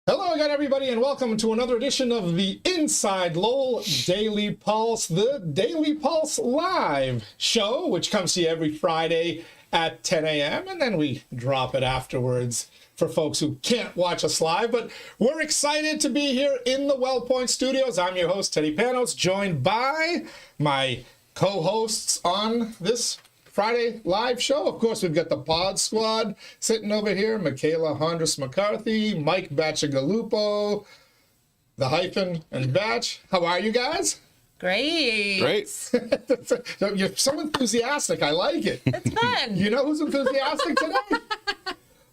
Hello again, everybody, and welcome to another edition of the Inside Lowell Daily Pulse, the Daily Pulse Live show, which comes to you every Friday at 10 a.m., and then we drop it afterwards for folks who can't watch us live. But we're excited to be here in the WellPoint Studios. I'm your host, Teddy Panos, joined by my co-hosts on this Friday live show. Of course, we've got the Pod Squad sitting over here. 𝐃𝐚𝐢𝐥𝐲 McCarthy, Mike Batchagalupo, the hyphen and Batch. How are you guys? Great. You're so enthusiastic. I like it. It's fun. You know who's enthusiastic today?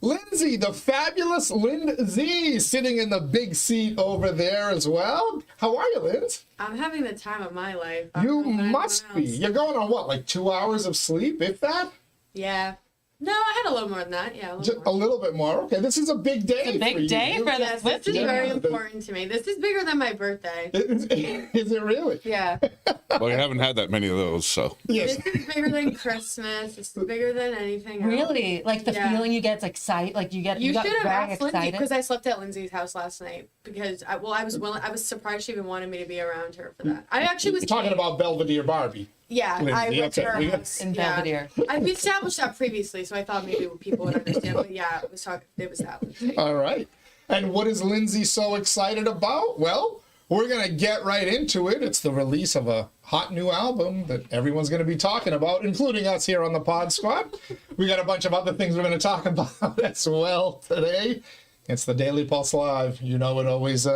Lindsay, the fabulous Lindsay, sitting in the big seat over there as well. How are you, Linz? I'm having the time of my life. You must be. You're going on what, like 2 hours of sleep, if that? Yeah. No, I had a little more than that. Yeah, A little bit more. Okay, this is a big day. It's a big day for the Yes, this is Swifties. very important to me. This is bigger than my birthday. Is it really? Yeah. Well, you haven't had that many of those, so. Yes. This is bigger than Christmas. This is bigger than anything else. Really? Like the feeling you get is excited, like you got You should have very asked Lindsay, excited. because I slept at Lindsay's house last night. Because I was surprised she even wanted me to be around her for that. I actually was You're talking about Belvedere Barbie. Yeah, Lindsay, I went to her okay. house. In Yeah. Belvedere. We established that previously, so I thought maybe people would understand. But yeah, it was that Lindsay. All right. And what is Lindsay so excited about? Well, we're going to get right into it. It's the release of a hot new album that everyone's going to be talking about, including us here on the Pod Squad. We got a bunch of other things we're going to talk about as well today. It's the Daily Pulse Live. You know, it always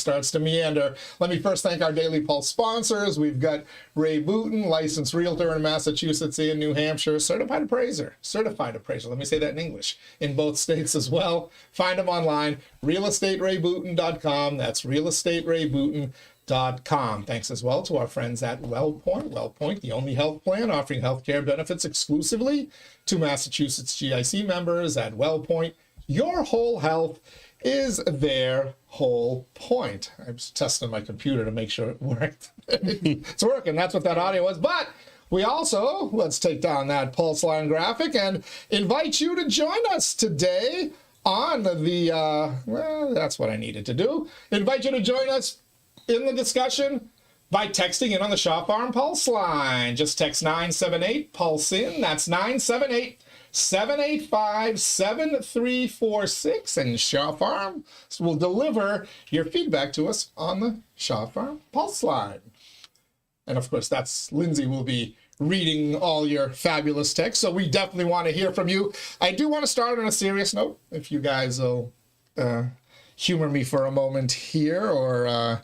starts to meander. Let me first thank our Daily Pulse sponsors. We've got Ray Booten, licensed realtor in Massachusetts and New Hampshire, certified appraiser. Let me say that in English, in both states as well. Find them online, realestaterayBooten.com. That's realestaterayBooten.com. Thanks as well to our friends at WellPoint. WellPoint, the only health plan offering healthcare benefits exclusively to Massachusetts GIC members at WellPoint. Your whole health is their whole point. I was testing my computer to make sure it worked. It's working. That's what that audio was. But we also, let's take down that pulse line graphic and invite you to join us today on the, well, that's what I needed to do. Invite you to join us in the discussion by texting in on the Shaw Farm Pulse line. Just text 978-PULSE-IN. That's 978-785-7346, and Shaw Farm will deliver your feedback to us on the Shaw Farm Pulse line. And of course, that's Lindsay will be reading all your fabulous texts, so we definitely want to hear from you. I do want to start on a serious note, if you guys will humor me for a moment here, or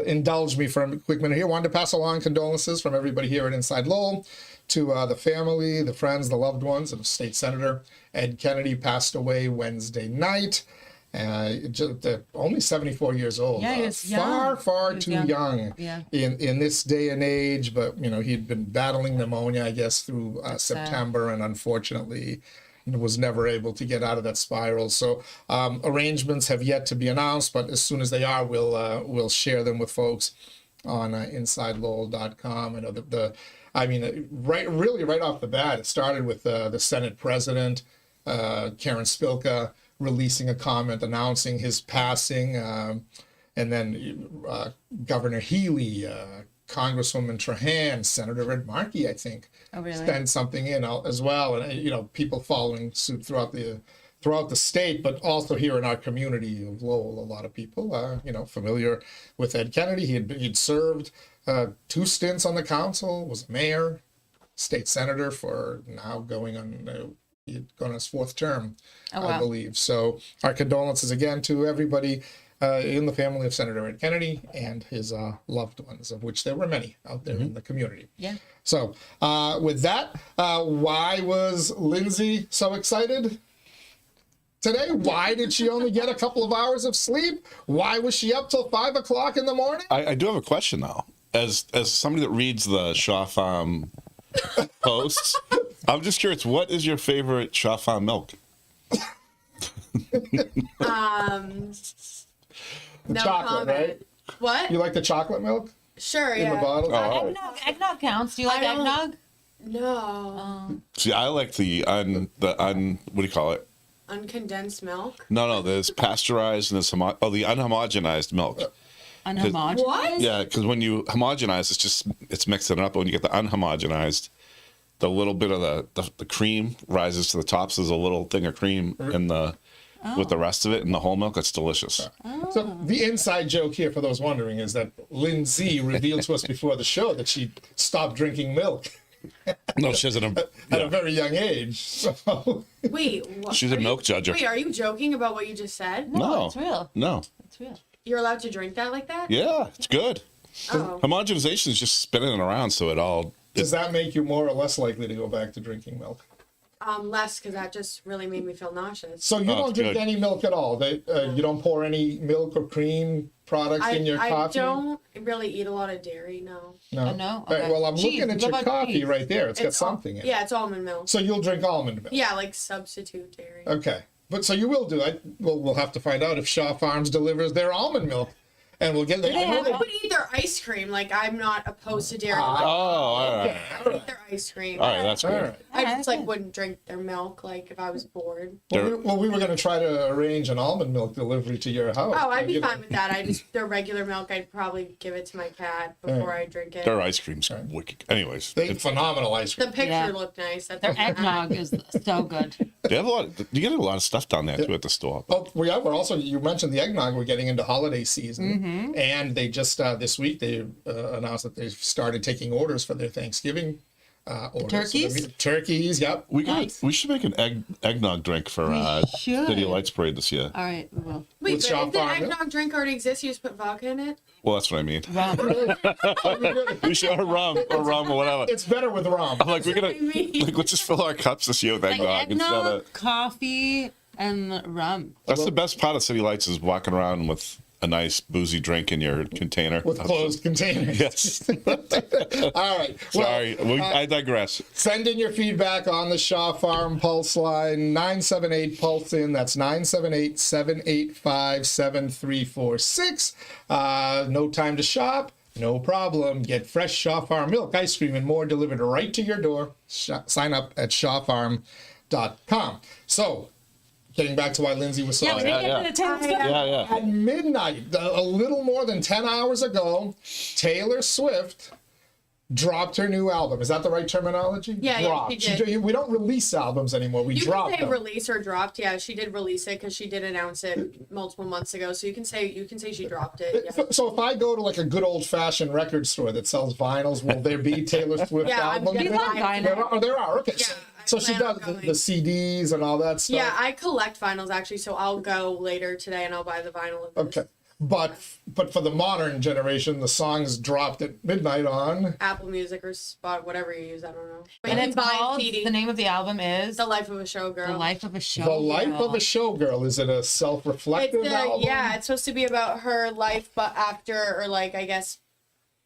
indulge me for a quick minute here. Wanted to pass along condolences from everybody here at Inside Lowell to the family, the friends, the loved ones of State Senator Ed Kennedy. Passed away Wednesday night. Only 74 years old. Yeah, he was young. Far too young in this day and age. But, you know, he'd been battling pneumonia, I guess, through September, and unfortunately was never able to get out of that spiral. So arrangements have yet to be announced, but as soon as they are, we'll share them with folks on InsideLowell.com. And right off the bat, it started with the Senate President, Karen Spilka, releasing a comment announcing his passing, and then Governor Healy, Congresswoman Trahan, Senator Ed Markey, I think, sent something in as well, and you know, people following suit throughout the state, but also here in our community of Lowell, a lot of people, familiar with Ed Kennedy. He'd served 2 stints on the council, was mayor, state senator for now going on his 4th term, I believe. So our condolences again to everybody in the family of Senator Ed Kennedy and his loved ones, of which there were many out there in the community. Yeah. So with that, why was Lindsay so excited today? Why did she only get a couple of hours of sleep? Why was she up till 5 o'clock in the morning? I do have a question, though. As somebody that reads the Shaw Farm posts, I'm just curious, what is your favorite Shaw Farm milk? The No chocolate, comment. right? What? You like the chocolate milk Sure, in yeah. the bottle? Oh. Eggnog counts. Do you like I don't- eggnog? No. See, I like the what do you call it? Uncondensed milk. No, there's pasteurized and there's the unhomogenized milk. Unhomogenous? What? Yeah, because when you homogenize, it's mixing it up. But when you get the unhomogenized, the little bit of the cream rises to the top. So there's a little thing of cream in the with the rest of it in the whole milk. It's delicious. So the inside joke here, for those wondering, is that Lindsay revealed to us before the show that she stopped drinking milk No, she hasn't. at a very young age. So Wait, what? She's a Are you- milk judger. Wait, are you joking about what you just said? No, It's real. No. It's real. You're allowed to drink that like that? Yeah, it's good. Oh. Homogenization is just spinning it around, so it all. does that make you more or less likely to go back to drinking milk? Less, because that just really made me feel nauseous. So you Oh, don't it's drink good. any milk at all. You don't pour any milk or cream products in your I coffee? don't really eat a lot of dairy, no. No. No? Right, Okay. well, I'm Cheese. looking at What your about coffee cheese? right there. It's got al- something in it. Yeah, it's almond milk. So you'll drink almond milk. Yeah, like substitute dairy. Okay. But so you will do it. We'll have to find out if Shaw Farms delivers their almond milk. And we'll get they have I would eat their ice cream. Like, I'm not opposed to dairy. Oh, all right. I would eat their ice cream. All right, that's All good. right. I just Okay. like wouldn't drink their milk like if I was bored. Well, we were going to try to arrange an almond milk delivery to your house. Oh, I'd be You know. fine with that. I just their regular milk, I'd probably give it to my cat before I drink it. Their ice cream's wicked. Anyways, They phenomenal ice cream. The picture Yeah. looked nice. That's Their all that eggnog is so good. they have a lot. You get a lot of stuff down there too at the store. Oh, we're also, you mentioned the eggnog. We're getting into holiday season. And they just, this week, they announced that they've started taking orders for their Thanksgiving orders. Turkeys? So turkeys, yep. We should make an eggnog drink for should. City Lights Parade this year. All right, we will. Wait, With but Shaw if the Farm milk? eggnog drink already exists, you just put vodka in it? Well, that's what I mean. Rum. We should or rum or whatever. It's better with rum. I'm like, we're gonna what I mean. like let's just fill our cups this year with Like eggnog instead eggnog, of. coffee, and rum. That's the best part of City Lights is walking around with a nice boozy drink in your container. With closed containers. Yes. All right. Well, Sorry, I digress. send in your feedback on the Shaw Farm Pulse line, 978 Pulse in. That's 978-785-7346. No time to shop? No problem. Get fresh Shaw Farm milk, ice cream, and more delivered right to your door. Sign up at shawfarm.com. So, getting back to why Lindsay was so Yeah, we upset. didn't get to the 10 stuff. Yeah. At midnight, a little more than 10 hours ago, Taylor Swift dropped her new album. Is that the right terminology? Yeah, dropped. she did. We don't release albums anymore. We You drop can say them. release or dropped. Yeah, she did release it because she did announce it multiple months ago. So you can say she dropped it. Yeah. So if I go to like a good old fashioned record store that sells vinyls, will there be Taylor Swift Yeah, I'm albums? definitely- You love vinyl. There are. Okay. Yeah, So I she plan on does going. the CDs and all that stuff. Yeah, I collect vinyls actually, so I'll go later today and I'll buy the vinyl of this. Okay. But for the modern generation, the songs dropped at midnight on. Apple Music or Spot, whatever you use, I don't know. But And you it's can buy called, CD. the name of the album is The Life of a Showgirl. The Life of a Show. The Life of a Showgirl. Is it a self-reflective album? Yeah, it's supposed to be about her life, but after, or like, I guess,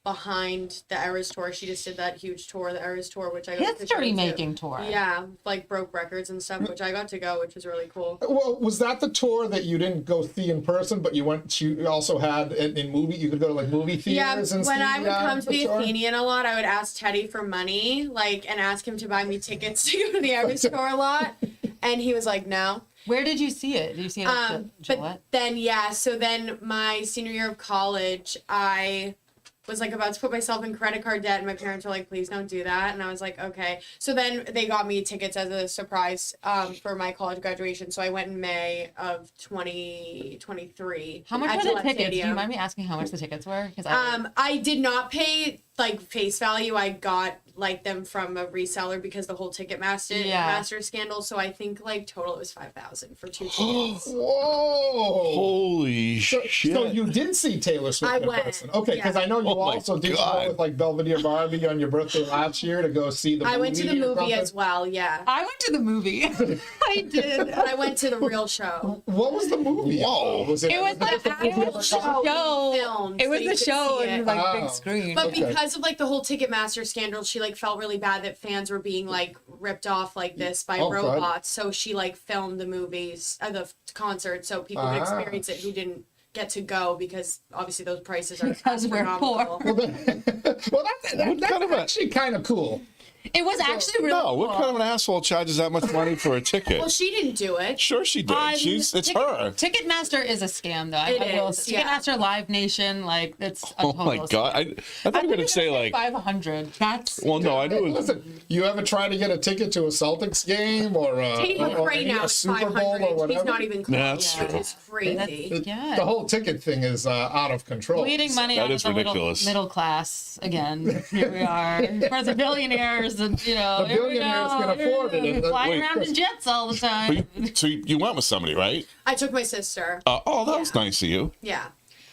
behind the Eras tour. She just did that huge tour, the Eras tour, which I got to History go to. making tour. Yeah, like broke records and stuff, which I got to go, which was really cool. Well, was that the tour that you didn't go see in person, but you also had in movie? You could go to like movie Yeah, theaters and when see I would come to the tour? Athenian a lot, I would ask Teddy for money, like, and ask him to buy me tickets to go to the Eras tour a lot, and he was like, no. Where did you see it? Did you see it at Gillette? But then, yeah, so then my senior year of college, I was like about to put myself in credit card debt, and my parents were like, please don't do that. And I was like, okay. So then they got me tickets as a surprise for my college graduation. So I went in May of 2023. How much at were the Gillette tickets? Do Stadium. you mind me asking how much the tickets were? Because I did not pay like face value. I got like them from a reseller because the whole Ticketmaster master scandal. So I think like total it was $5,000 for 2 tickets. Whoa! Holy So shit! you did see Taylor Swift I in went, person. Okay, because yeah. I know you Oh my also did God. go with like Belvedere Barbie on your birthday last year to go see the movie. I went to the or movie something. as well. Yeah, I went to the movie. I did. but I went to the real show. What was the movie? Whoa. Was It was Like the actual actual show show. being filmed, It so was you the could show see on it. like Oh. big screen. But Okay. because of like the whole Ticketmaster scandal, she like felt really bad that fans were being like ripped off like this by Oh, God. robots. So she like filmed the movies, the concert, so people could Ah. experience it who didn't get to go because obviously those prices are Because we're poor. astronomical. Well, that's kind of a- actually kind of cool. It was actually really No, cool. what kind of an asshole charges that much money for a ticket? Well, she didn't do it. Sure she did. It's her. Ticketmaster is a scam, though. It I will. is, yeah. Ticketmaster, Live Nation, like it's. A Oh my total God. scam. I thought you were going to say like, 500. That's. well, no, I knew it was. Listen, you ever try to get a ticket to a Celtics game or Right now a it's Super Bowl 500. or He's whatever? not even close. Yeah, that's true. It's crazy. Yeah. The whole ticket thing is out of control. Bleeding money That out is of the ridiculous. middle class again. Here we are, for the billionaires, and The billionaires can afford it. And flying Wait. around in jets all the time. So you went with somebody, right? I took my sister. Oh, that was nice of you. Yeah.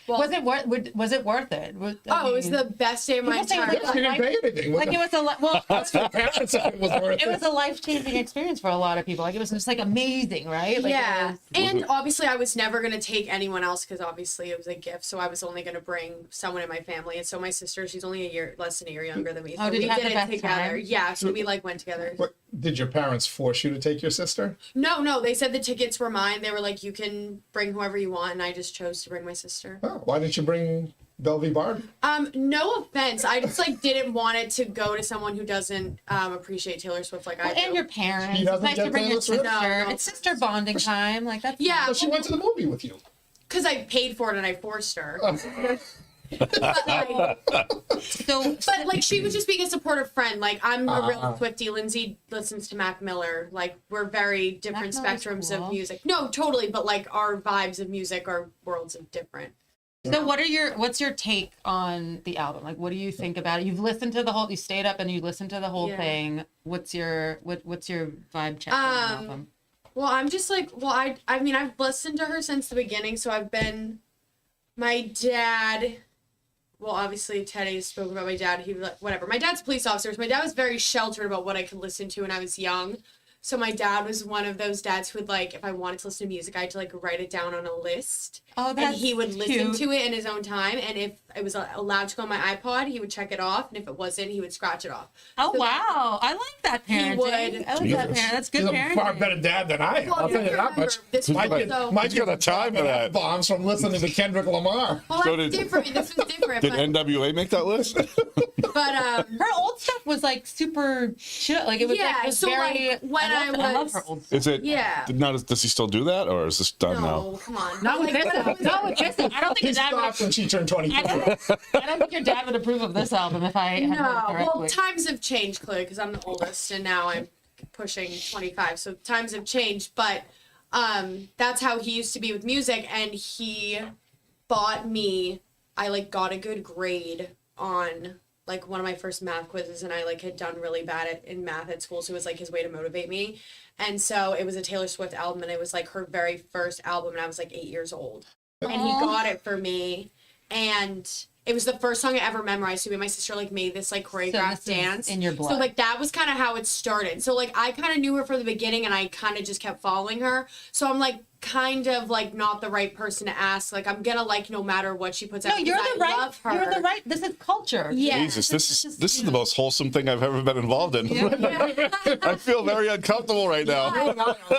Was it worth? Was it worth it? It was the best day of my People say entire it was you life. didn't pay anything. like it was a well. The parents said it was worth It was a life-changing experience for a lot of people. Like it was just like amazing, right? Like, Yeah. It was, And obviously I was never going to take anyone else because obviously it was a gift. So I was only going to bring someone in my family. And so my sister, she's only less than a year younger than me. So Oh, did we you have did the it best together. time? Yeah. So we like went together. What, did your parents force you to take your sister? No. They said the tickets were mine. They were like, you can bring whoever you want. And I just chose to bring my sister. Oh, why didn't you bring Bellevue Barbie? No offense. I just like didn't want it to go to someone who doesn't appreciate Taylor Swift like I do. and your parents. She It's doesn't nice to get bring your Taylor Swift? sister. No. It's sister bonding time. Like that's Yeah. So she went to the movie with you. Because I paid for it and I forced her. Oh. But, like, So but like she was just being a supportive friend. Like I'm a real Swiftie. Lindsay listens to Mac Miller. Like we're very different Mac Miller's spectrums cool. of music. No, totally. But like our vibes of music are worlds of different. So what's your take on the album? Like what do you think about it? You've listened to the whole, you stayed up and you listened to the whole Yeah. thing. What's your vibe check on the album? Well, I'm just like, I mean, I've listened to her since the beginning. So I've been, my dad. Well, obviously, Teddy spoke about my dad. He was like, whatever. My dad's a police officer. So my dad was very sheltered about what I could listen to when I was young. So my dad was one of those dads who would like, if I wanted to listen to music, I had to like write it down on a list. Oh, And that's he would listen cute. to it in his own time. And if it was allowed to go on my iPod, he would check it off. And if it wasn't, he would scratch it off. Oh So wow, I like that parenting. would- I like that Jesus. parent. That's good He's a parenting. far better dad than I am. Well, I'll tell you that remember, much. this My was kid, so- my He's got a kid's time for that. bombs from listening to Kendrick Lamar. Well, So that's did- different. This was different. Did but NWA make that list? but Her old stuff was like super chill. Like it was Yeah, like it was so, very. like, when I love was- her old stuff. Is it? Yeah. Now, does he still do that, or is this done now? no, come on. Not with Like, this. when I was- Not with this. I don't think He your dad stopped would. when she turned 23. I don't think your dad would approve of this album if I had heard No, correctly. well, times have changed, clearly, because I'm the oldest, and now I'm pushing 25. So times have changed, but that's how he used to be with music, and he bought me. I like got a good grade on like one of my first math quizzes, and I like had done really bad in math at school, so it was like his way to motivate me. And so it was a Taylor Swift album, and it was like her very first album, and I was like 8 years old. And he Aw. got it for me, and it was the first song I ever memorized. So me and my sister like made this like choreographed this is dance. in your blood. So like that was kind of how it started. So like I kind of knew her from the beginning, and I kind of just kept following her. So I'm like kind of like not the right person to ask. Like I'm gonna like no matter what she puts No, out. you're because the I right. love her. You're the right. This is culture. Yeah. Jesus, this is the most wholesome thing I've ever been involved in. I feel very uncomfortable right now.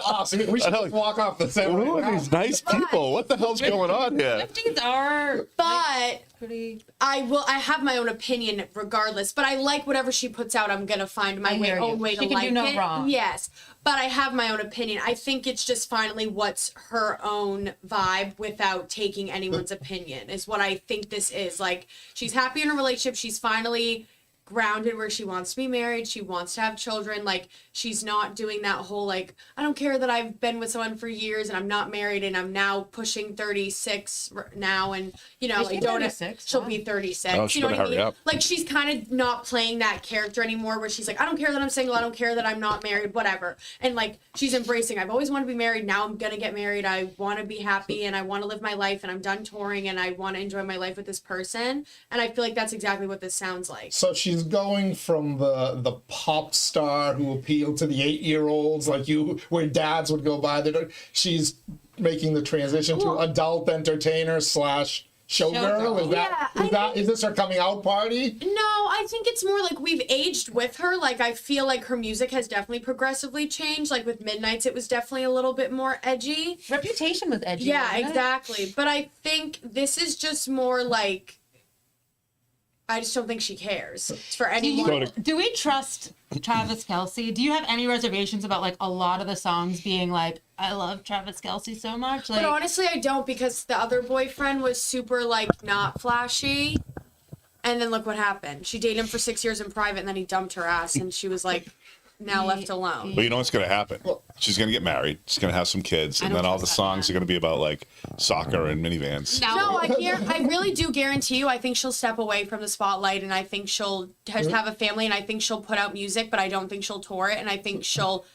Awesome. We should just walk off the set. Who right are now. these nice people? What the hell's going on here? 50s are But pretty. I have my own opinion regardless, but I like whatever she puts out. I'm gonna find my I hear own you. way She to can like do no it. wrong. Yes, but I have my own opinion. I think it's just finally what's her own vibe without taking anyone's opinion is what I think this is. Like she's happy in her relationship. She's finally grounded where she wants to be married. She wants to have children. Like she's not doing that whole like I don't care that I've been with someone for years and I'm not married and I'm now pushing 36 now and you know Is she I don't 36? she'll Wow. be 36. Oh, she you know better what I mean? hurry up. Like she's kind of not playing that character anymore where she's like I don't care that I'm single, I don't care that I'm not married, whatever. And like she's embracing I've always wanted to be married, now I'm going to get married. I want to be happy and I want to live my life and I'm done touring and I want to enjoy my life with this person. And I feel like that's exactly what this sounds like. So she's going from the pop star who appealed to the 8-year-olds like you, where dads would go by there. She's making the transition to adult entertainer / showgirl. Showgirl. Is this her coming out party? No, I think it's more like we've aged with her. Like I feel like her music has definitely progressively changed. Like with Midnights, it was definitely a little bit more edgy. Reputation was edgy. Yeah, wasn't it? exactly. But I think this is just more like I just don't think she cares for anyone. Do we trust Travis Kelce? Do you have any reservations about like a lot of the songs being like, I love Travis Kelce so much? Like, But honestly, I don't, because the other boyfriend was super like not flashy. And then look what happened. She dated him for 6 years in private, and then he dumped her ass, and she was like now left alone. But you know what's going to happen? She's going to get married. She's going to have some kids, and then all the songs are going to be about like soccer and minivans. No, I really do guarantee you, I think she'll step away from the spotlight, and I think she'll have a family, and I think she'll put out music, but I don't think she'll tour it, and I think she'll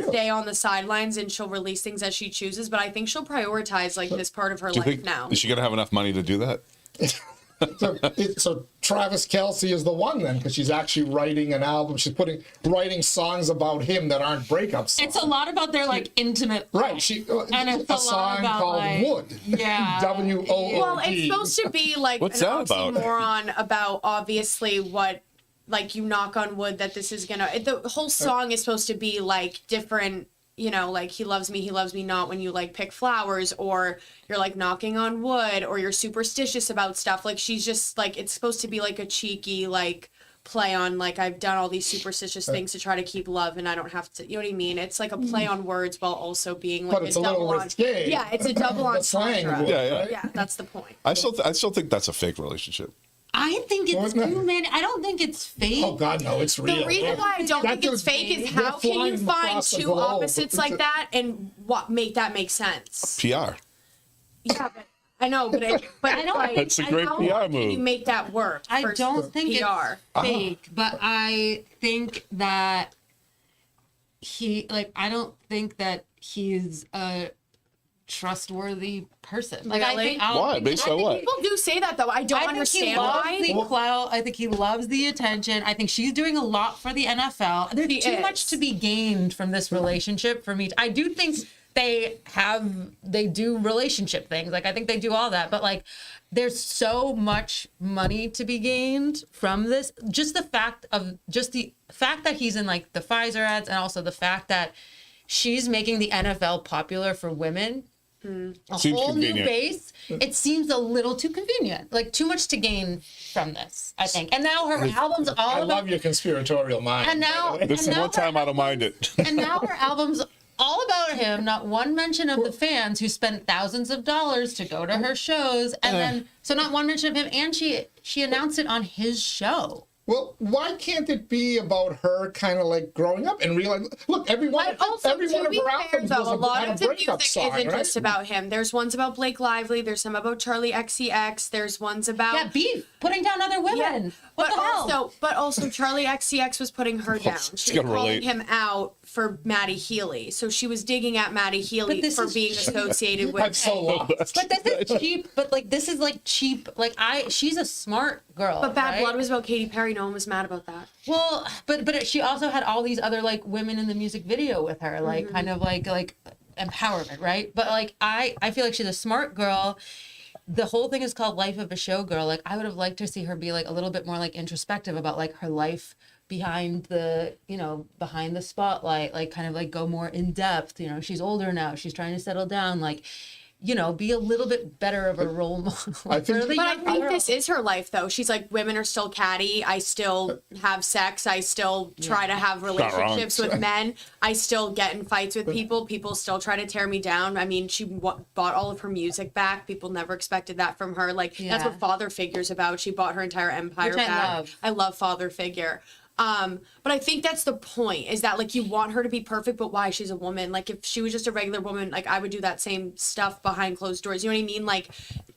stay on the sidelines, and she'll release things as she chooses, but I think she'll prioritize like this part of her life now. Is she going to have enough money to do that? So Travis Kelce is the one then, because she's actually writing an album. She's writing songs about him that aren't breakup songs. it's a lot about their like intimate Right. and it's a a lot song about, called like, Wood. yeah. W-O-O-D. Well, it's supposed to be like What's an that about? oxymoron about obviously what, like, you knock on wood that this is gonna. The whole song is supposed to be like different. You know, like he loves me not, when you like pick flowers, or you're like knocking on wood, or you're superstitious about stuff. Like she's just like, it's supposed to be like a cheeky like play on like, I've done all these superstitious things to try to keep love, and I don't have to. You know what I mean? It's like a play on words while also being like But it's a a double little on. risque. Yeah, it's a double The slang entendre. wood, Yeah, right? Yeah, that's the point. I still think that's a fake relationship. I think it's Wasn't it? too many. I don't think it's fake. Oh God, no, it's real. The reason why I don't think That's it's a- fake is they're how can you flying find across the two globe. opposites like that and make that make sense? PR. Yeah, but I know, but I don't. Like, It's a great how PR can move. you make that work? I for don't think PR. it's fake, but I think that I don't think that he's a trustworthy person. Like, I Really? think, I don't Why? think- Based I on think what? People do say that though. I don't I think understand he loves why. the clout. I think he loves the attention. I think she's doing a lot for the NFL. There's She too is. much to be gained from this relationship for me. I do think they do relationship things. Like, I think they do all that. But like, there's so much money to be gained from this. Just the fact that he's in like the Pfizer ads, and also the fact that she's making the NFL popular for women. A Seems whole new convenient. base. It seems a little too convenient. Like, too much to gain from this, I think. And now her album's all I about. love your conspiratorial mind. And now, This is and now one time I don't mind it. and now her album's all about him. Not one mention of the fans who spent thousands of dollars to go to her shows, and then so not one mention of him. And she announced it on his show. Well, why can't it be about her kind of like growing up and realize? Look, every one of To be her fair, albums though, was a lot had a of the breakup music song, isn't right? just about him. There's ones about Blake Lively. There's some about Charlie XCX. There's ones about Yeah, beef, putting down other women. What but the hell? but also Charlie XCX was putting her down. She was gotta calling relate. him out for Maddie Healy. So she was digging at Maddie Healy this for is being associated with. I'm so lost. But this is cheap. But like, this is like cheap. Like, she's a smart girl. But Bad right? Blood was about Katy Perry. No one was mad about that. Well, but she also had all these other like women in the music video with her, like kind of like empowerment, right? But like, I feel like she's a smart girl. The whole thing is called Life of a Showgirl. Like, I would have liked to see her be like a little bit more like introspective about like her life behind the spotlight, like kind of like go more in depth. You know, she's older now. She's trying to settle down. Like, you know, be a little bit better of a role model. I think- for the But I young think girl. this is her life, though. She's like, women are still catty. I still have sex. I still try to have not wrong. relationships with men. I still get in fights with people. People still try to tear me down. I mean, she bought all of her music back. People never expected that from her. Like, that's Yeah. what Father Figure's about. She bought her entire empire Which I back. love. I love Father Figure. But I think that's the point, is that like, you want her to be perfect, but why? She's a woman. Like, if she was just a regular woman, like, I would do that same stuff behind closed doors. You know what I mean? Like,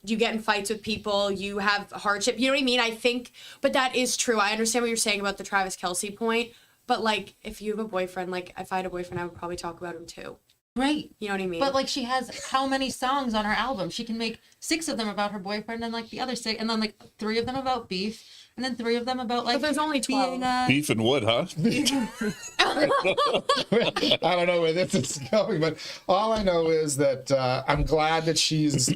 you get in fights with people, you have hardship. You know what I mean? I think, but that is true. I understand what you're saying about the Travis Kelce point, but like, if you have a boyfriend, like, if I had a boyfriend, I would probably talk about him too. Right. You know what I mean? But like, she has how many songs on her album? She can make 6 of them about her boyfriend, and like the other 6, and then like 3 of them about beef, and then 3 of them about like. But there's only 12. being, Beef and wood, huh? I don't know where this is going, but all I know is that I'm glad that she's,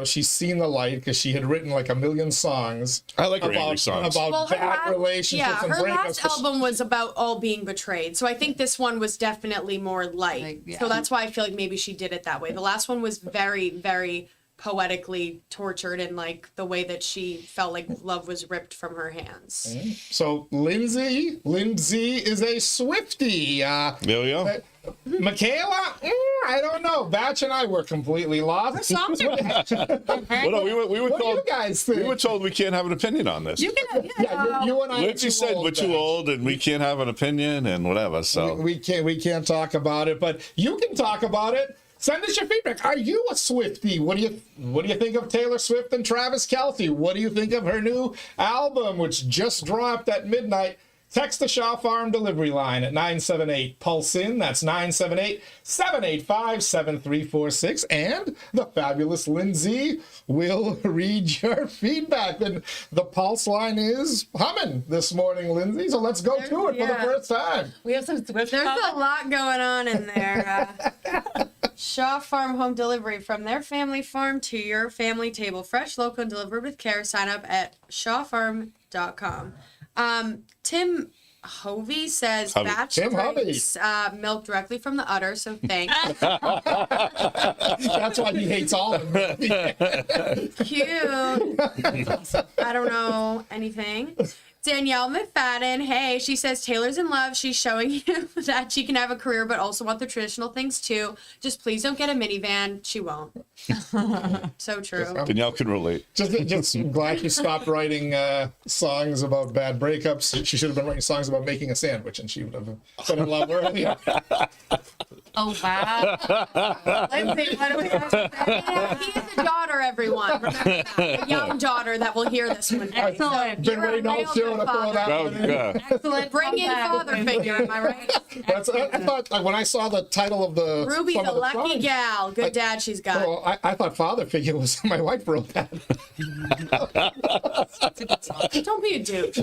she's seen the light, because she had written like a million songs. I like her angry songs. About bad relationships and her breakups. last album was about all being betrayed. So I think this one was definitely more light. Like, yeah. So that's why I feel like maybe she did it that way. The last one was very, very poetically tortured in like the way that she felt like love was ripped from her hands. So Lindsay is a Swiftie. Yeah. Michaela, I don't know. Batch and I were completely lost. Songs are Well, no, we were What do told you guys think? we were told we can't have an opinion on this. You can, Yeah, you and I. are Lindsay too said old, we're too Batch. old and we can't have an opinion and whatever. So We can't talk about it, but you can talk about it. Send us your feedback. Are you a Swiftie? What do you think of Taylor Swift and Travis Kelce? What do you think of her new album, which just dropped at midnight? Text the Shaw Farm delivery line at 978-PULSE-IN. That's 978-785-7346. And the fabulous Lindsay will read your feedback. And the Pulse line is humming this morning, Lindsay. So let's go to it for the Yeah. first time. we have some Swift. There's a lot going on in there. Shaw Farm home delivery from their family farm to your family table. Fresh, local, and delivered with care. Sign up at shawfarm.com. Tim Hovey says Hovey. batch Tim drinks milk directly from the udder, so thanks. That's why he hates all of them. Cute. I don't know anything. Danielle McFadden, hey, she says Taylor's in love. She's showing you that she can have a career, but also want the traditional things too. Just please don't get a minivan. She won't. So true. Danielle can relate. Just glad she stopped writing songs about bad breakups. She should have been writing songs about making a sandwich, and she would have been in love earlier. Oh wow! Lindsay, what do we have to say? He has a daughter, everyone. Remember that. A young daughter that will hear this one day. Excellent. Been waiting all show to throw that Oh, one in. yeah. Excellent. Bring in father figure, am I right? That's, I thought when I saw the title of the Ruby, some the of the lucky songs, got. Good dad she's got. well, I thought father figure was my wife wrote that. Don't be a dude.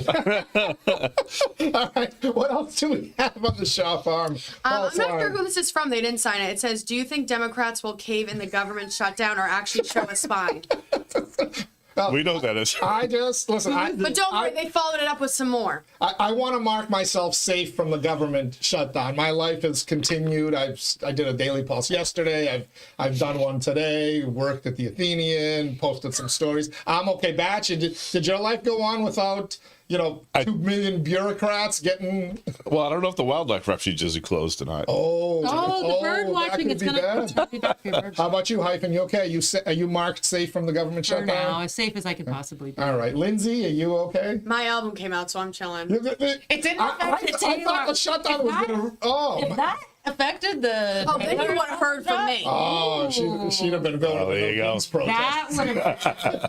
All right, what else do we have on the Shaw Farm? I'm Pulse not sure line? who this is from. They didn't sign it. It says, do you think Democrats will cave in the government shutdown or actually show a spine? We know that is. I just listen. But don't worry, they followed it up with some more. I want to mark myself safe from the government shutdown. My life has continued. I did a daily pulse yesterday. I've done one today. Worked at the Athenian. Posted some stories. I'm okay. Batch, did your life go on without 2 million bureaucrats getting? Well, I don't know if the wildlife refuges are closed tonight. Oh, the bird that watching could is be gonna bad. How about you, Hyphen? You okay? Are you marked safe from the government for now, shutdown? as safe as I can possibly be. All right, Lindsay, are you okay? My album came out, so I'm chilling. It didn't affect I thought the shutdown was gonna. If that affected the. Oh, then you would have heard from me. Oh, she'd have been going Oh, to there the you go. Vince protest. That would have.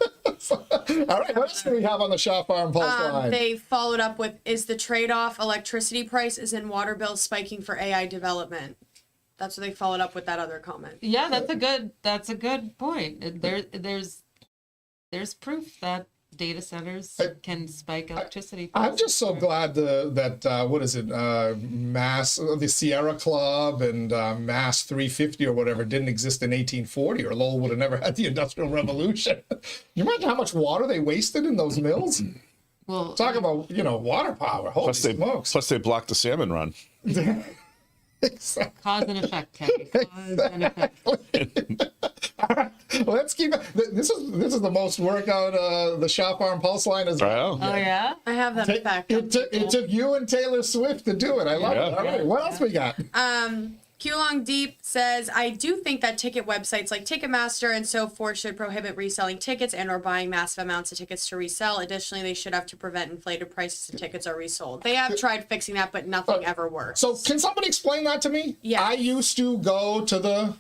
All right, what else do we have on the Shaw Farm Pulse line? They followed up with, is the trade-off electricity prices and water bills spiking for AI development? That's what they followed up with that other comment. Yeah, that's a good point. There's proof that data centers can spike electricity. I'm just so glad that what is it, the Sierra Club and Mass 350 or whatever didn't exist in 1840, or Lowell would have never had the Industrial Revolution. You imagine how much water they wasted in those mills? Well, Talk about water power. Holy smokes! Plus they blocked the salmon run. cause and effect, Kelly. Cause and effect. All right, let's keep. This is the most workout the Shaw Farm Pulse line is. Wow. Oh yeah. I have that back. It took you and Taylor Swift to do it. I love it. All right, what else we got? Q-Long Deep says, I do think that ticket websites like Ticketmaster and so forth should prohibit reselling tickets and or buying massive amounts of tickets to resell. Additionally, they should have to prevent inflated prices if tickets are resold. They have tried fixing that, but nothing ever works. So can somebody explain that to me? Yeah. I used to go to the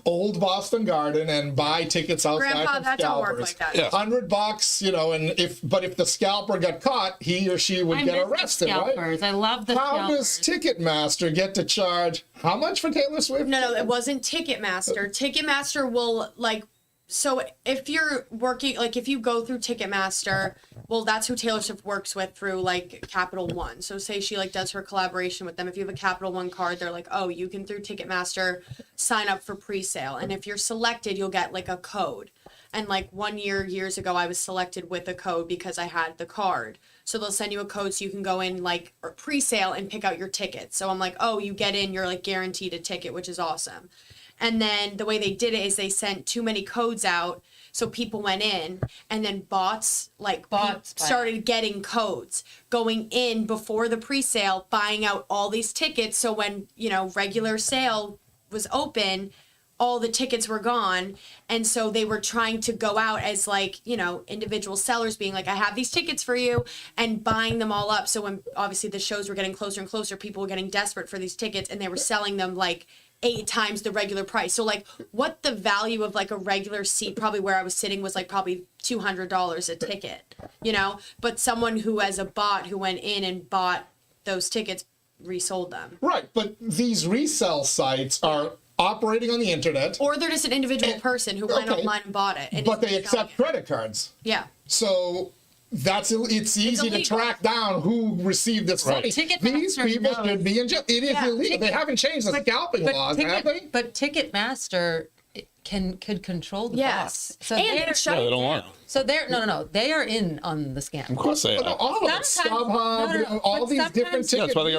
old Boston Garden and buy tickets outside Grandpa, from that don't work scalpers. like that. Yeah. $100, and if the scalper got caught, he or she would I get miss the arrested, right? scalpers. I love the How does scalpers. Ticketmaster get to charge how much for Taylor Swift? No, it wasn't Ticketmaster. Ticketmaster will, so if you're working, if you go through Ticketmaster, well, that's who Taylor Swift works with through, Capital One. So say she, does her collaboration with them. If you have a Capital One card, they're like, oh, you can, through Ticketmaster, sign up for pre-sale. And if you're selected, you'll get, a code. And, years ago, I was selected with a code because I had the card. So they'll send you a code so you can go in, or pre-sale and pick out your tickets. So I'm like, oh, you get in, you're, guaranteed a ticket, which is awesome. And then the way they did it is they sent too many codes out So people went in, and then bots Bots started getting codes, going in before the pre-sale, buying out all these tickets. So when, regular sale was open, all the tickets were gone. And so they were trying to go out as individual sellers being like, I have these tickets for you, and buying them all up. So when obviously the shows were getting closer and closer, people were getting desperate for these tickets, and they were selling them 8 times the regular price. So what the value of a regular seat, probably where I was sitting, was probably $200 a ticket, but someone who as a bot who went in and bought those tickets resold them. Right, but these resale sites are operating on the internet. Or they're just an individual person who went online and bought it. And but they accept credit cards. Yeah. So it's easy to track down who received this money. These people should be in jail. It is illegal. They haven't changed the scalping laws, have they? But Ticketmaster could control the bots. So and they're they don't want. So they're no, they are in on the scam. Of course they are. All of it, StubHub, all these different tickets. That's why they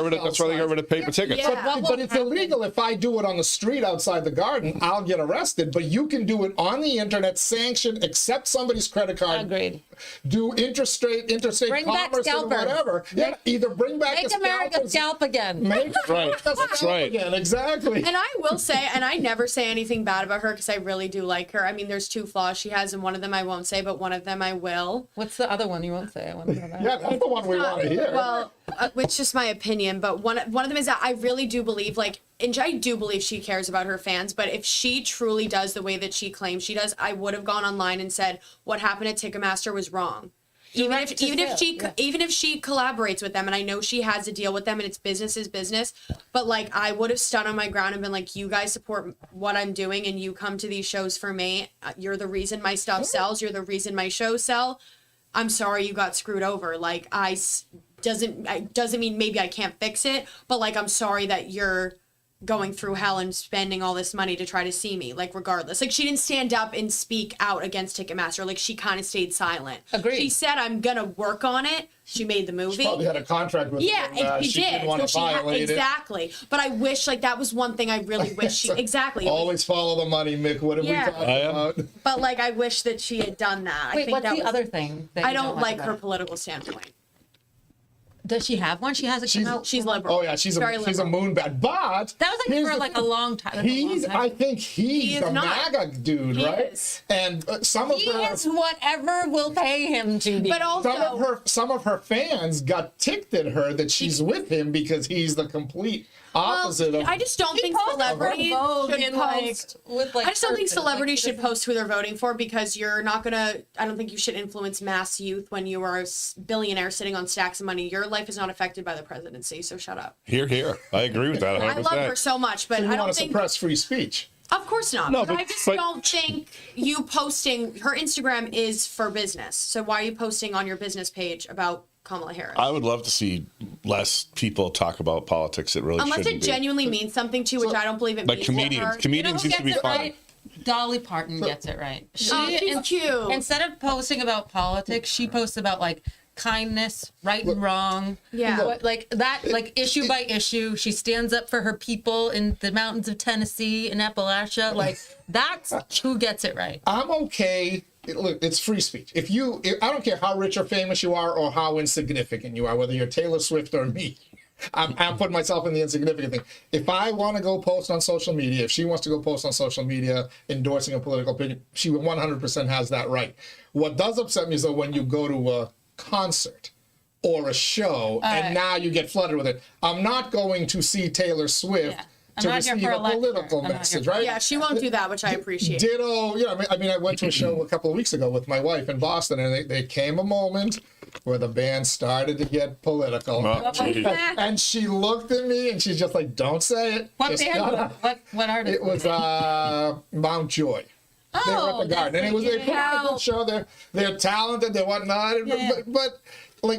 got rid of paper tickets. Yeah. But it's illegal. If I do it on the street outside the garden, I'll get arrested. But you can do it on the internet, sanction, accept somebody's credit card. Agreed. Do interstate Bring back commerce and scalpers. whatever. Yeah, either bring back Make the America scalpers. scalp again. Make Right. That's right. Again. Exactly. And I will say, and I never say anything bad about her because I really do like her. I mean, there's 2 flaws she has, and one of them I won't say, but one of them I will. What's the other one you won't say? I want to know that. Yeah, that's the one we want to hear. Well, it's just my opinion, but one of them is that I really do believe, and I do believe she cares about her fans, but if she truly does the way that she claims she does, I would have gone online and said what happened at Ticketmaster was wrong. Even if she collaborates with them, and I know she has a deal with them, and it's business is business, but I would have stood on my ground and been like, you guys support what I'm doing, and you come to these shows for me. You're the reason my stuff sells. You're the reason my shows sell. I'm sorry you got screwed over. Doesn't mean maybe I can't fix it, but I'm sorry that you're going through hell and spending all this money to try to see me, regardless. She didn't stand up and speak out against Ticketmaster. She kind of stayed silent. Agreed. She said, I'm going to work on it. She made the movie. She probably had a contract with yeah, them. and she did. Didn't want to violate it. Exactly. But I wish, that was one thing I really wish she, exactly. Always follow the money, Mick. What have we talked about? But, I wish that she had done that. Wait, I think what's that the was, other thing? That I you don't like about her it? political standpoint. Does she have one? She has a She's liberal. Oh yeah, she's a Very liberal. moonbat. But That was here's for the a long time. I think he's is a not. MAGA dude, He right? is. And some of He her is whatever will pay him to be. But also, some of her fans got ticked at her that she's with him because he's the complete opposite of. I just don't think posted celebrities Vogue should in, post. with I just don't think person. celebrities She should doesn't- post who they're voting for because you're not gonna. I don't think you should influence mass youth when you are a billionaire sitting on stacks of money. Your life is not affected by the presidency, so shut up. Here. I agree with that 100%. I love her so much, but you I want don't to think. suppress free speech. Of course not. No, but I but- just but- don't think you posting her Instagram is for business. So why are you posting on your business page about Kamala Harris? I would love to see less people talk about politics. It really Unless shouldn't it be. genuinely means something to you, which I don't believe it Like means. comedians. To her. You know Comedians who used to gets be it fun. right? Dolly Parton gets it right. She's cute. Instead of posting about politics, she posts about kindness, right and wrong. Yeah. Issue by issue. She stands up for her people in the mountains of Tennessee and Appalachia. That's who gets it right. I'm okay. Look, it's free speech. I don't care how rich or famous you are or how insignificant you are, whether you're Taylor Swift or me. I'm putting myself in the insignificant thing. If I want to go post on social media, if she wants to go post on social media endorsing a political opinion, she 100% has that right. What does upset me is though when you go to a concert or a show and now you get flooded with it. I'm not going to see Taylor Swift to receive a political message, right? Yeah, she won't do that, which I appreciate. Ditto. I went to a show a couple of weeks ago with my wife in Boston, and there came a moment where the band started to get political. Oh, geez. And she looked at me, and she's just like, "Don't say it." What Just band? shut up." What artist? It was Mount Joy. They were at the Garden, and they put on a good show. They're talented, they're whatnot, but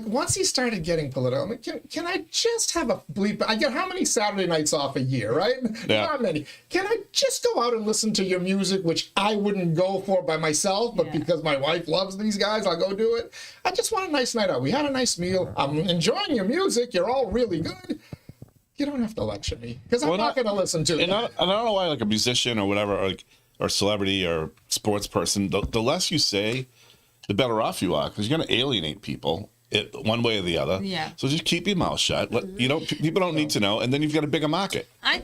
once he started getting political, I mean, can I just have a bleep? I get how many Saturday nights off a year, right? Yeah. Not many. Can I just go out and listen to your music, which I wouldn't go for by myself, but because my wife loves these guys, I'll go do it. I just want a nice night out. We had a nice meal. I'm enjoying your music. You're all really good. You don't have to lecture me because I'm not going to listen to it. And I don't know why, a musician or whatever, or or celebrity or sports person, the less you say, the better off you are, because you're going to alienate people one way or the other. Yeah. So just keep your mouth shut. People don't need to know, and then you've got a bigger market. I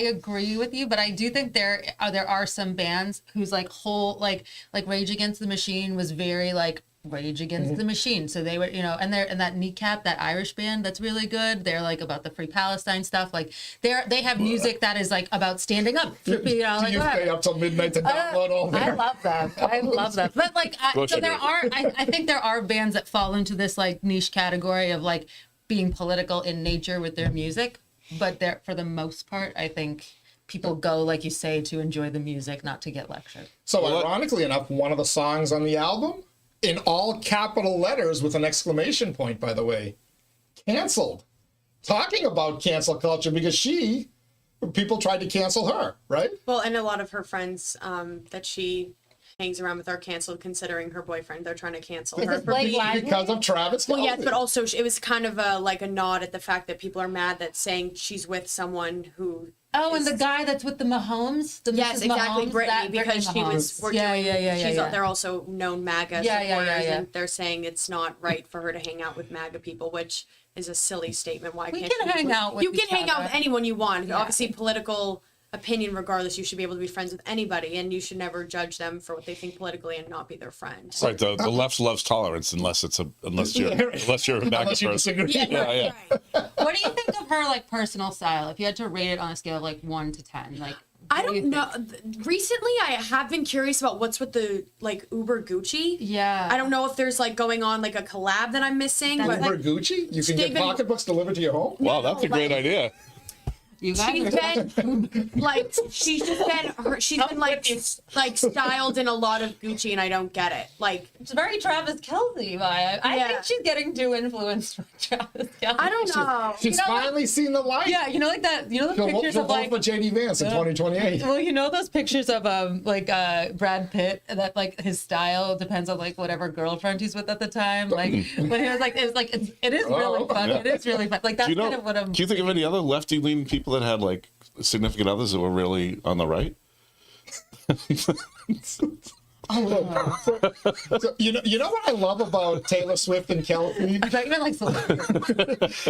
agree with you, but I do think there are some bands whose like whole like Rage Against the Machine was very like Rage Against the Machine. So they were, and that Kneecap, that Irish band, that's really good. They're like about the Free Palestine stuff. Like they have music that is like about standing up. Do you stay up till midnight to download all I their? love them. I love them. But like, I think there are bands that fall into this like niche category of like being political in nature with their music. But for the most part, I think people go, like you say, to enjoy the music, not to get lectured. So ironically enough, one of the songs on the album, in all capital letters with an exclamation point, by the way, canceled. Talking about cancel culture because people tried to cancel her, right? Well, and a lot of her friends that she hangs around with are canceled, considering her boyfriend. They're trying to cancel her this Blake Lively? Because of Travis Kelce. Well, yes, but also it was kind of a nod at the fact that people are mad that saying she's with someone who. Oh, and the guy that's with the Mahomes? Yes, Mrs. exactly, Mahomes, Brittany, because she was Mahomes. working. Yeah. They're also known MAGA Yeah, supporters, yeah. and they're saying it's not right for her to hang out with MAGA people, which is a silly statement. Why We can't can you hang out with You can each hang out other. with anyone you want. Yeah. Obviously, political opinion regardless, you should be able to be friends with anybody, and you should never judge them for what they think politically and not be their friend. Right. The left loves tolerance unless you're a MAGA Unless you person. disagree. Yeah. What do you think of her like personal style? If you had to rate it on a scale of like 1 to 10, like I what do you don't know. think? Recently, I have been curious about what's with the like Uber Gucci. Yeah. I don't know if there's like going on like a collab that I'm missing. That's But Uber Gucci? You can get They've been- pocketbooks delivered to your home? Wow, that's a great idea. You guys she's are been like she's been like styled in a lot of Gucci, and I don't get it. Like It's very Travis Kelce vibe. I Yeah. think she's getting too influenced by Travis Kelce. I don't know. She's You know, like- finally seen the light. Yeah, like that. Those pictures She'll of vote like. for JD Vance in 2028. Well, those pictures of Brad Pitt, that like his style depends on like whatever girlfriend he's with at the time. Like when he was like, it is really fun. yeah. It is really fun. Like that's Do you kind of what I'm. Do you think of any other lefty-leaning people that had like significant others that were really on the right? So, you know what I love about Taylor Swift and Kelly? I thought you meant like celebrities.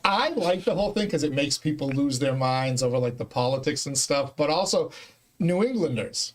I like the whole thing because it makes people lose their minds over like the politics and stuff, but also New Englanders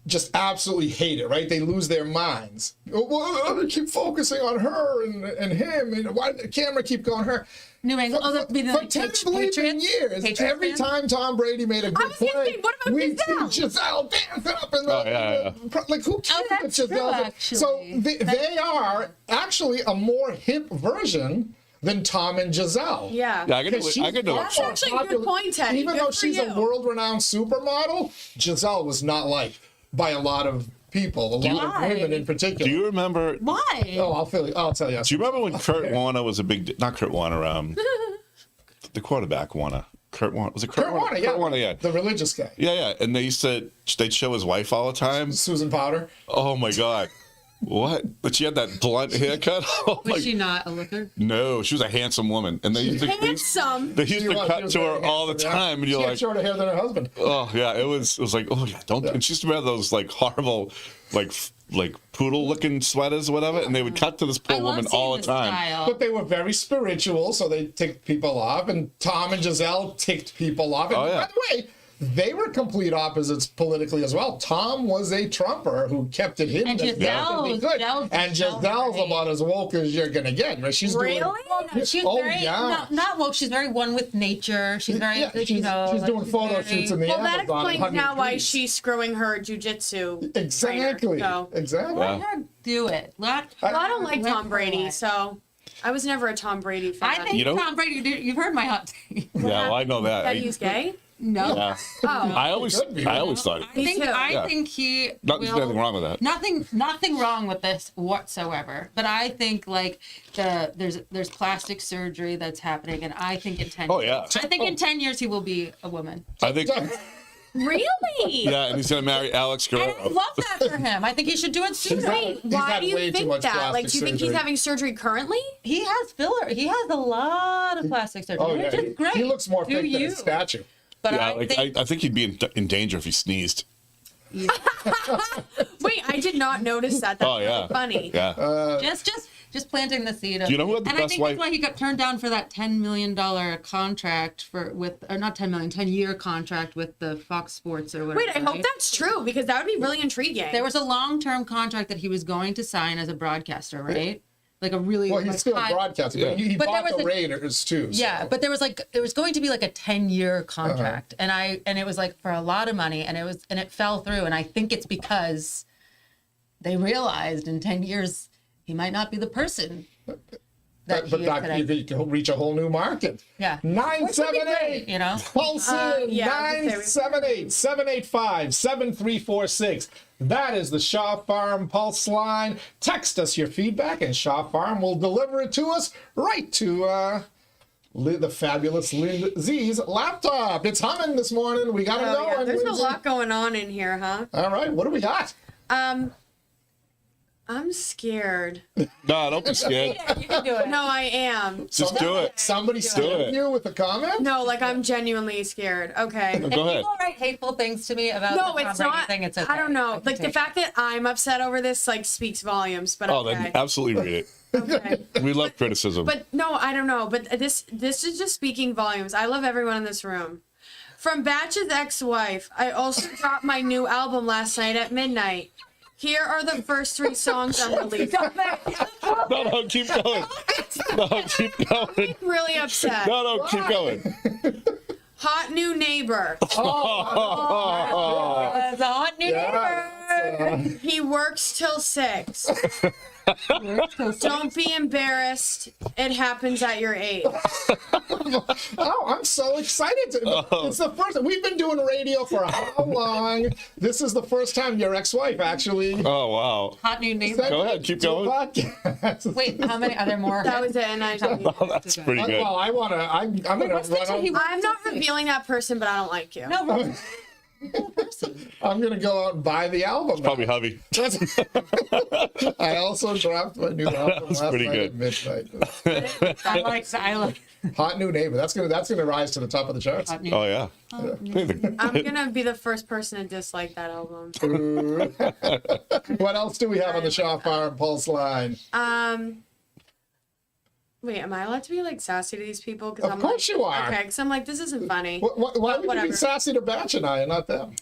just absolutely hate it, right? They lose their minds. Well, they keep focusing on her and him, and why did the camera keep going her? New England. Oh, that'd be the For 10 bleeping years, Patriots every fan? time Tom Brady made a good was gonna play, say, what about we Giselle? see Giselle dancing up in the, Oh, yeah. like who cares what that's true, Giselle? actually. So they are actually a more hip version than Tom and Giselle. Yeah. Yeah, I could Because do she's it. That's actually a good point, Teddy. Even Good though for she's a you. world-renowned supermodel, Giselle was not liked by a lot of people, a lot Why? of women in particular. Do you remember? Why? Oh, I'll tell you. Do you remember when Kurt Warner was a big? Not Kurt Warner. The quarterback Warner. Kurt Warner. Was it Kurt, Kurt Warner, yeah. Kurt Warner, yeah. The religious guy. Yeah. And they'd show his wife all the time. Susan Powder. Oh my God. What? But she had that blunt haircut. Oh my. Was she not a looker? No, she was a handsome woman, and they used to Handsome. they used She to was cut to her very all the handsome, yeah. time, and you're She had like, shorter hair than her husband. oh yeah, it was like, oh yeah, don't. And she used to wear those like horrible, like poodle looking sweaters or whatever, and they would cut to this poor woman all the time. But they were very spiritual, so they ticked people off. And Tom and Giselle ticked people off. And Oh, yeah. by the way, they were complete opposites politically as well. Tom was a Trumper who kept it hidden. And as best as he Giselle- could. Giselle's And Giselle's right. about as woke as you're gonna get. Right? She's Really? doing. Well, no, she's Oh, very yeah. not woke. She's very one with nature. She's very, Yeah, she's like, doing photo very- shoots in the Well, that Amazon. explains now 100 why degrees. she's screwing her jujitsu. Exactly. trainer, so. Exactly. Let her do it. Well, I don't like Tom Brady, so I was never a Tom Brady fan. I think You know- Tom Brady. You've heard my hot take. Yeah, well, I know that. that he's gay. No. Yeah. Oh, I always could be. thought. I think too. I Yeah. think he. Not there's will- anything wrong with that. Nothing wrong with this whatsoever. But I think like there's plastic surgery that's happening, and I think in 10. Oh, yeah. I think in 10 years he will be a woman. I think. really? Yeah, and he's gonna marry Alex And I Guerrero. love that for him. I think he should do it sooner. Wait, He's why had do way you too think much that? Like, plastic do you think he's surgery. having surgery currently? He has filler. He has a lot of plastic surgery, Oh, which yeah. is great. He looks more Do fake than you? his statue. But Yeah, I I think he'd be in danger if he sneezed. Wait, I did not notice that. That's Oh yeah, so funny. Yeah. just planting the seed. Do you know who had the and I best think wife? that's why he got turned down for that $10 million contract or not 10 million, 10-year contract with the Fox Sports or whatever. Wait, I hope right? that's true because that would be really intriguing. There was a long-term contract that he was going to sign as a broadcaster, right? Like a really Well, he's like, still high- broadcasting, but he But there bought was the a- Raiders too. So. Yeah, but there was going to be like a 10-year contract, and it was like for a lot of money, and it fell through, and I think it's because they realized in 10 years he might not be the person that But he is today. you can reach a whole new market. Yeah. 978. You know? Pulse in yeah, I was gonna say 978-785-7346. That is the Shaw Farm Pulse line. Text us your feedback, and Shaw Farm will deliver it to us right to the fabulous Lindsay's laptop. It's humming this morning. We got it Oh, going. yeah. There's a Lindsay. lot going on in here, huh? All right, what do we got? I'm scared. No, don't be scared. You can do it. No, I am. Just do it. Somebody Do scared it. you with a comment? No, like I'm genuinely scared. Okay. Go ahead. People write hateful things to me about No, the Tom it's Brady not. thing. It's okay. I don't know. can Like the take fact that I'm upset over this like speaks volumes. But Oh, okay. then absolutely read it. Okay. We love criticism. But no, I don't know. But this is just speaking volumes. I love everyone in this room. From Batch's ex-wife, I also dropped my new album last night at midnight. Here are the first 3 songs I'm releasing. No, keep going. No, keep going. Really upset. No, keep going. Hot new neighbor. It's a hot new neighbor. He works till 6. Don't be embarrassed. It happens at your age. Oh, I'm so excited. It's the first. We've been doing radio for how long? This is the first time your ex-wife actually. Oh, wow. Hot new neighbor. Go ahead, keep to a going. podcast. Wait, how many? Are there more? That was it. And Oh, that's pretty good. Well, I want to. I'm going to what's the run. two he- I'm not revealing that person, but I don't like you. No, we're a person. I'm going to go out and buy the album. Probably hubby. I also dropped my new album That's last pretty night good. at midnight. I like. Hot new neighbor. That's gonna rise to the top of the charts. Hot new Oh, yeah. I'm gonna be the first person to dislike that album. What else do we have on the Shaw Farm Pulse line? Wait, am I allowed to be like sassy to these people? Because Of course you are. Okay, because I'm like, this isn't funny. Why would you Whatever. be sassy to Batch and I and not them?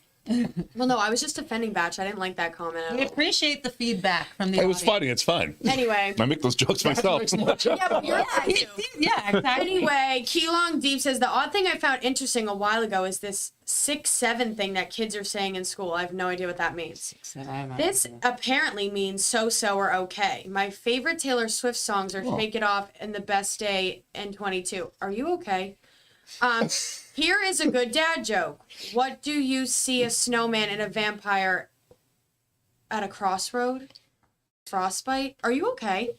Well, no, I was just defending Batch. I didn't like that comment at We all. appreciate the feedback from the It was audience. funny. It's fine. Anyway. I make those jokes myself. Makes more sense. Yeah, but you're right. Yeah, exactly. Anyway, 𝐃𝐚𝐢𝐥𝐲 𝐏𝐻 says the odd thing I found interesting a while ago is this 6-7 thing that kids are saying in school. I have no idea what that means. This apparently means so-so or okay. My favorite Taylor Swift songs are Shake It Off and The Best Day and 22. Are you okay? Here is a good dad joke. What do you see a snowman and a vampire at a crossroad? Frostbite? Are you okay?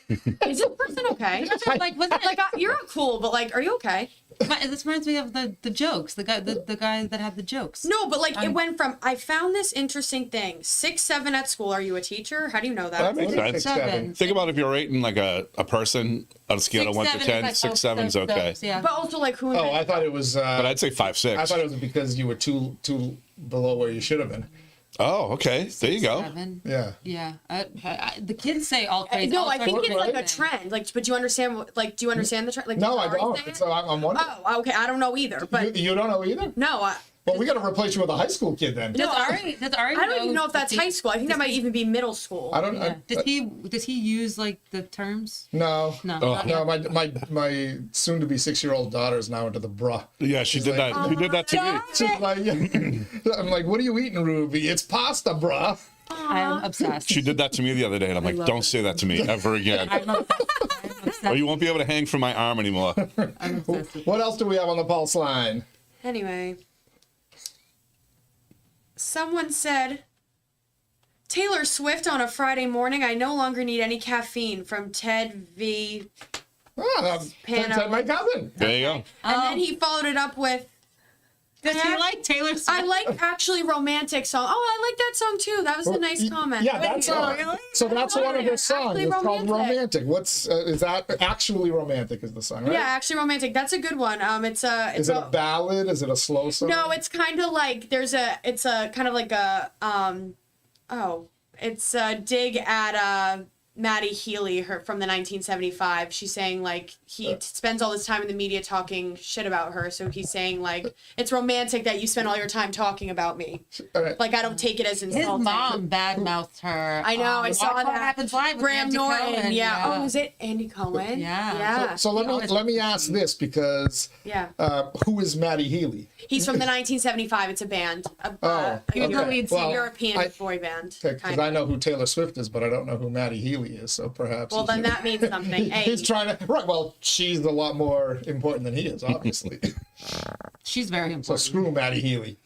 Is this person okay? Like, wasn't it Like, you're cool, but like, are you okay? this reminds me of the jokes. The guy that had the jokes. No, but like, it went from, I found this interesting thing. 6-7 at school. Are you a teacher? How do you know That that? makes sense. 7. Think about if you're rating like a person on a scale of 1 to 10. 6-7's okay. Yeah. But also, like, who? Oh, I thought it was. But I'd say 5-6. I thought it was because you were too below where you should have been. Oh, okay. There you go. 7. Yeah. Yeah. The kids say all crazy. No, all I think sorts it's of like a things. trend. Like, but do you understand? Like, do you understand the trend? Like, No, does I Ari don't. say it? So I'm wondering. Oh, okay. I don't know either. But You don't know either? no, Well, we got to replace you with a high school kid then. Does Ari I don't even know if that's high school. I think that might even be middle school. I don't. Yeah. Does he use like the terms? No. No. Oh. not No, yet. my soon-to-be 6-year-old daughter is now into the bruh. Yeah, she did that. She did that to me. She's like, I'm like, what are you eating, Ruby? It's pasta, bruh. I'm obsessed. She did that to me the other day, and I'm like, love don't it. say that to me ever again. I'm obsessed. Or you won't be able to hang from my arm anymore. I'm obsessed with What else do we have on the pulse line? Anyway, someone said, Taylor Swift on a Friday morning. I no longer need any caffeine from Ted V. Oh, Pano. Ted, my cousin. There you go. And then he followed it up with, Does he like Taylor Swift? I like actually romantic song. Oh, I like that song too. That was a nice comment. Yeah, that's really? so that's one of their songs. Actually It's called Romantic. Romantic. What's is that? Actually Romantic is the song, right? Yeah, actually romantic. That's a good one. It's a. Is it a ballad? Is it a slow song? No, it's kind of like it's a kind of like a it's a dig at Maddie Healy, her from the 1975. She's saying like he spends all this time in the media talking shit about her, so he's saying like it's romantic that you spend all your time talking about me. All right. Like I don't take it as His insulting. mom badmouthed her. I know, I saw Watch What that. Happens Live with Graham Andy Norton. Cohen. Yeah. Oh, was it Andy Cohen? Yeah. Yeah. So let me ask this because Yeah. who is Maddie Healy? He's from the 1975. It's a band. A He was the lead singer. European boy band. Because kind I of. know who Taylor Swift is, but I don't know who Maddie Healy is. So perhaps. Well, then that means something. Hey. He's trying to right. Well, she's a lot more important than he is, obviously. She's very So important. screw Maddie Healy.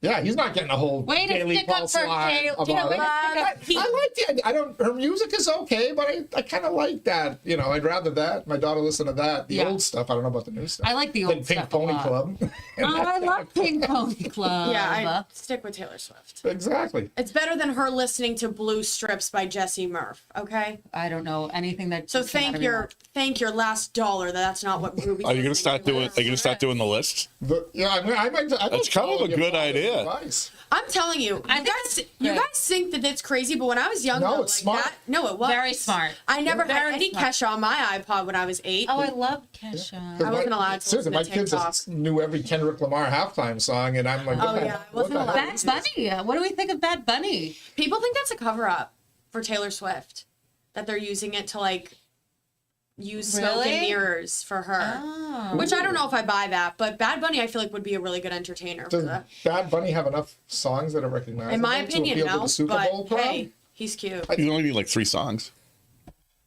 Yeah, he's not getting a whole Way to daily stick up pulse for line Taylor. about You know, it. way to stick up. I like the. I don't. Her music is okay, but I kind of like that. You know, I'd rather that. My daughter listen to that. The Yeah. old stuff. I don't know about the new stuff. I like the Than old Pink stuff a Pony lot. Club. Oh, I love Pink Pony Club. Yeah, I stick with Taylor Swift. Exactly. It's better than her listening to Blue Strips by Jesse Murph. Okay. I don't know anything that. So came out of your mouth. thank your last dollar. That's not what Ruby. Are you gonna start doing? Are you gonna start doing the list? Yeah, I might. That's kind of a good idea. Advice. I'm telling you, I you think guys, it's you great. guys think that it's crazy, but when I was younger, No, it's smart. that, no, it was Very smart. I never had Very any smart. Kesha on my iPod when I was 8. Oh, I love Kesha. I wasn't allowed to Seriously, listen my to kids TikTok. just knew every Kendrick Lamar halftime song, and I'm like, Oh, what the- yeah, I what wasn't the allowed. heck? Bad Bunny. What do we think of Bad Bunny? People think that's a cover up for Taylor Swift, that they're using it to like use smoke Really? and mirrors for her. Oh. Which I don't know if I buy that, but Bad Bunny I feel like would be a really good entertainer for Does the, Bad Bunny have enough songs that are recognizable? in my to opinion, appeal to no. the Super But Bowl crowd? hey, he's cute. You only need like 3 songs.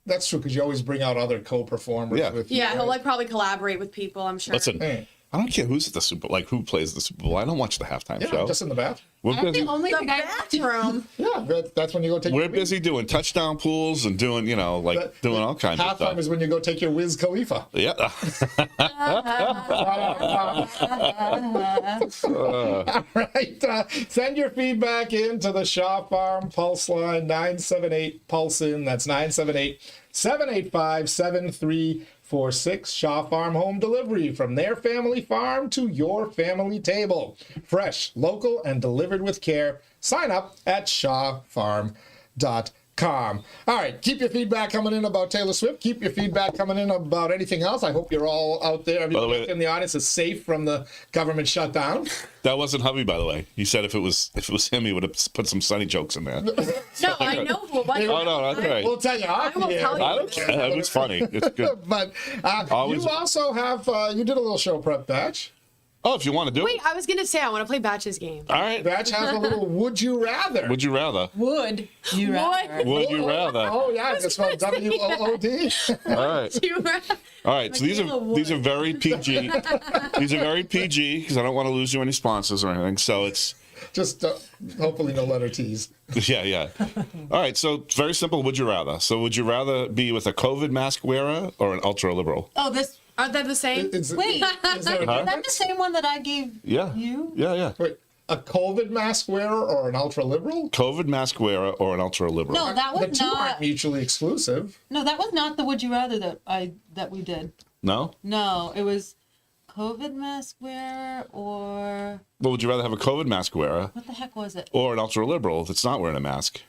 That's true because you always bring out other co-performers. Yeah. With you, Yeah, he'll right? like probably collaborate with people, I'm sure. Listen, Hey, I don't care who's at the Super, like who plays the Super Bowl. I don't watch the halftime yeah, show. just in the bathroom. We're That's busy. the only The thing I bathroom. Yeah, that's when you go take. We're your whiz. busy doing touchdown pools and doing, you know, like That- doing all kinds of Halftime stuff. is when you go take your Wiz Khalifa. Yeah. All right. Send your feedback in to the Shaw Farm Pulse line 978 Pulse in. That's 978-785-7346. Shaw Farm Home Delivery from their family farm to your family table. Fresh, local, and delivered with care. Sign up at shawfarm.com. All right, keep your feedback coming in about Taylor Swift. Keep your feedback coming in about anything else. I hope you're all out there. the way- Everybody in the audience is safe from the government shutdown. That wasn't hubby, by the way. He said if it was him, he would have put some sunny jokes in there. No, I know who it was. Oh no, okay. We'll tell you off will the air. tell you. I don't care. It was funny. It's good. But Always- you also have you did a little show prep batch. Oh, if you want to do Wait, it. I was gonna say I want to play Batch's game. All right. Batch has a little would you rather. Would you rather? would. You rather. Would you rather? Oh yeah, it's spelled WOOD. All right. All right. So these are very PG. These are very PG because I don't want to lose you any sponsors or anything. So it's Just hopefully no letter T's. yeah. All right. So it's very simple. Would you rather? So would you rather be with a COVID mask wearer or an ultra liberal? Oh, this. Aren't they the same? Is Wait. is there a Is that the difference? same one that I gave Yeah. you? Yeah. Wait, a COVID mask wearer or an ultra liberal? COVID mask wearer or an ultra liberal? No, that The was two aren't not. mutually exclusive. No, that was not the Would You Rather that we did. No. No, it was COVID mask wearer or But would you rather have a COVID mask wearer what the heck was it? or an ultra liberal that's not wearing a mask?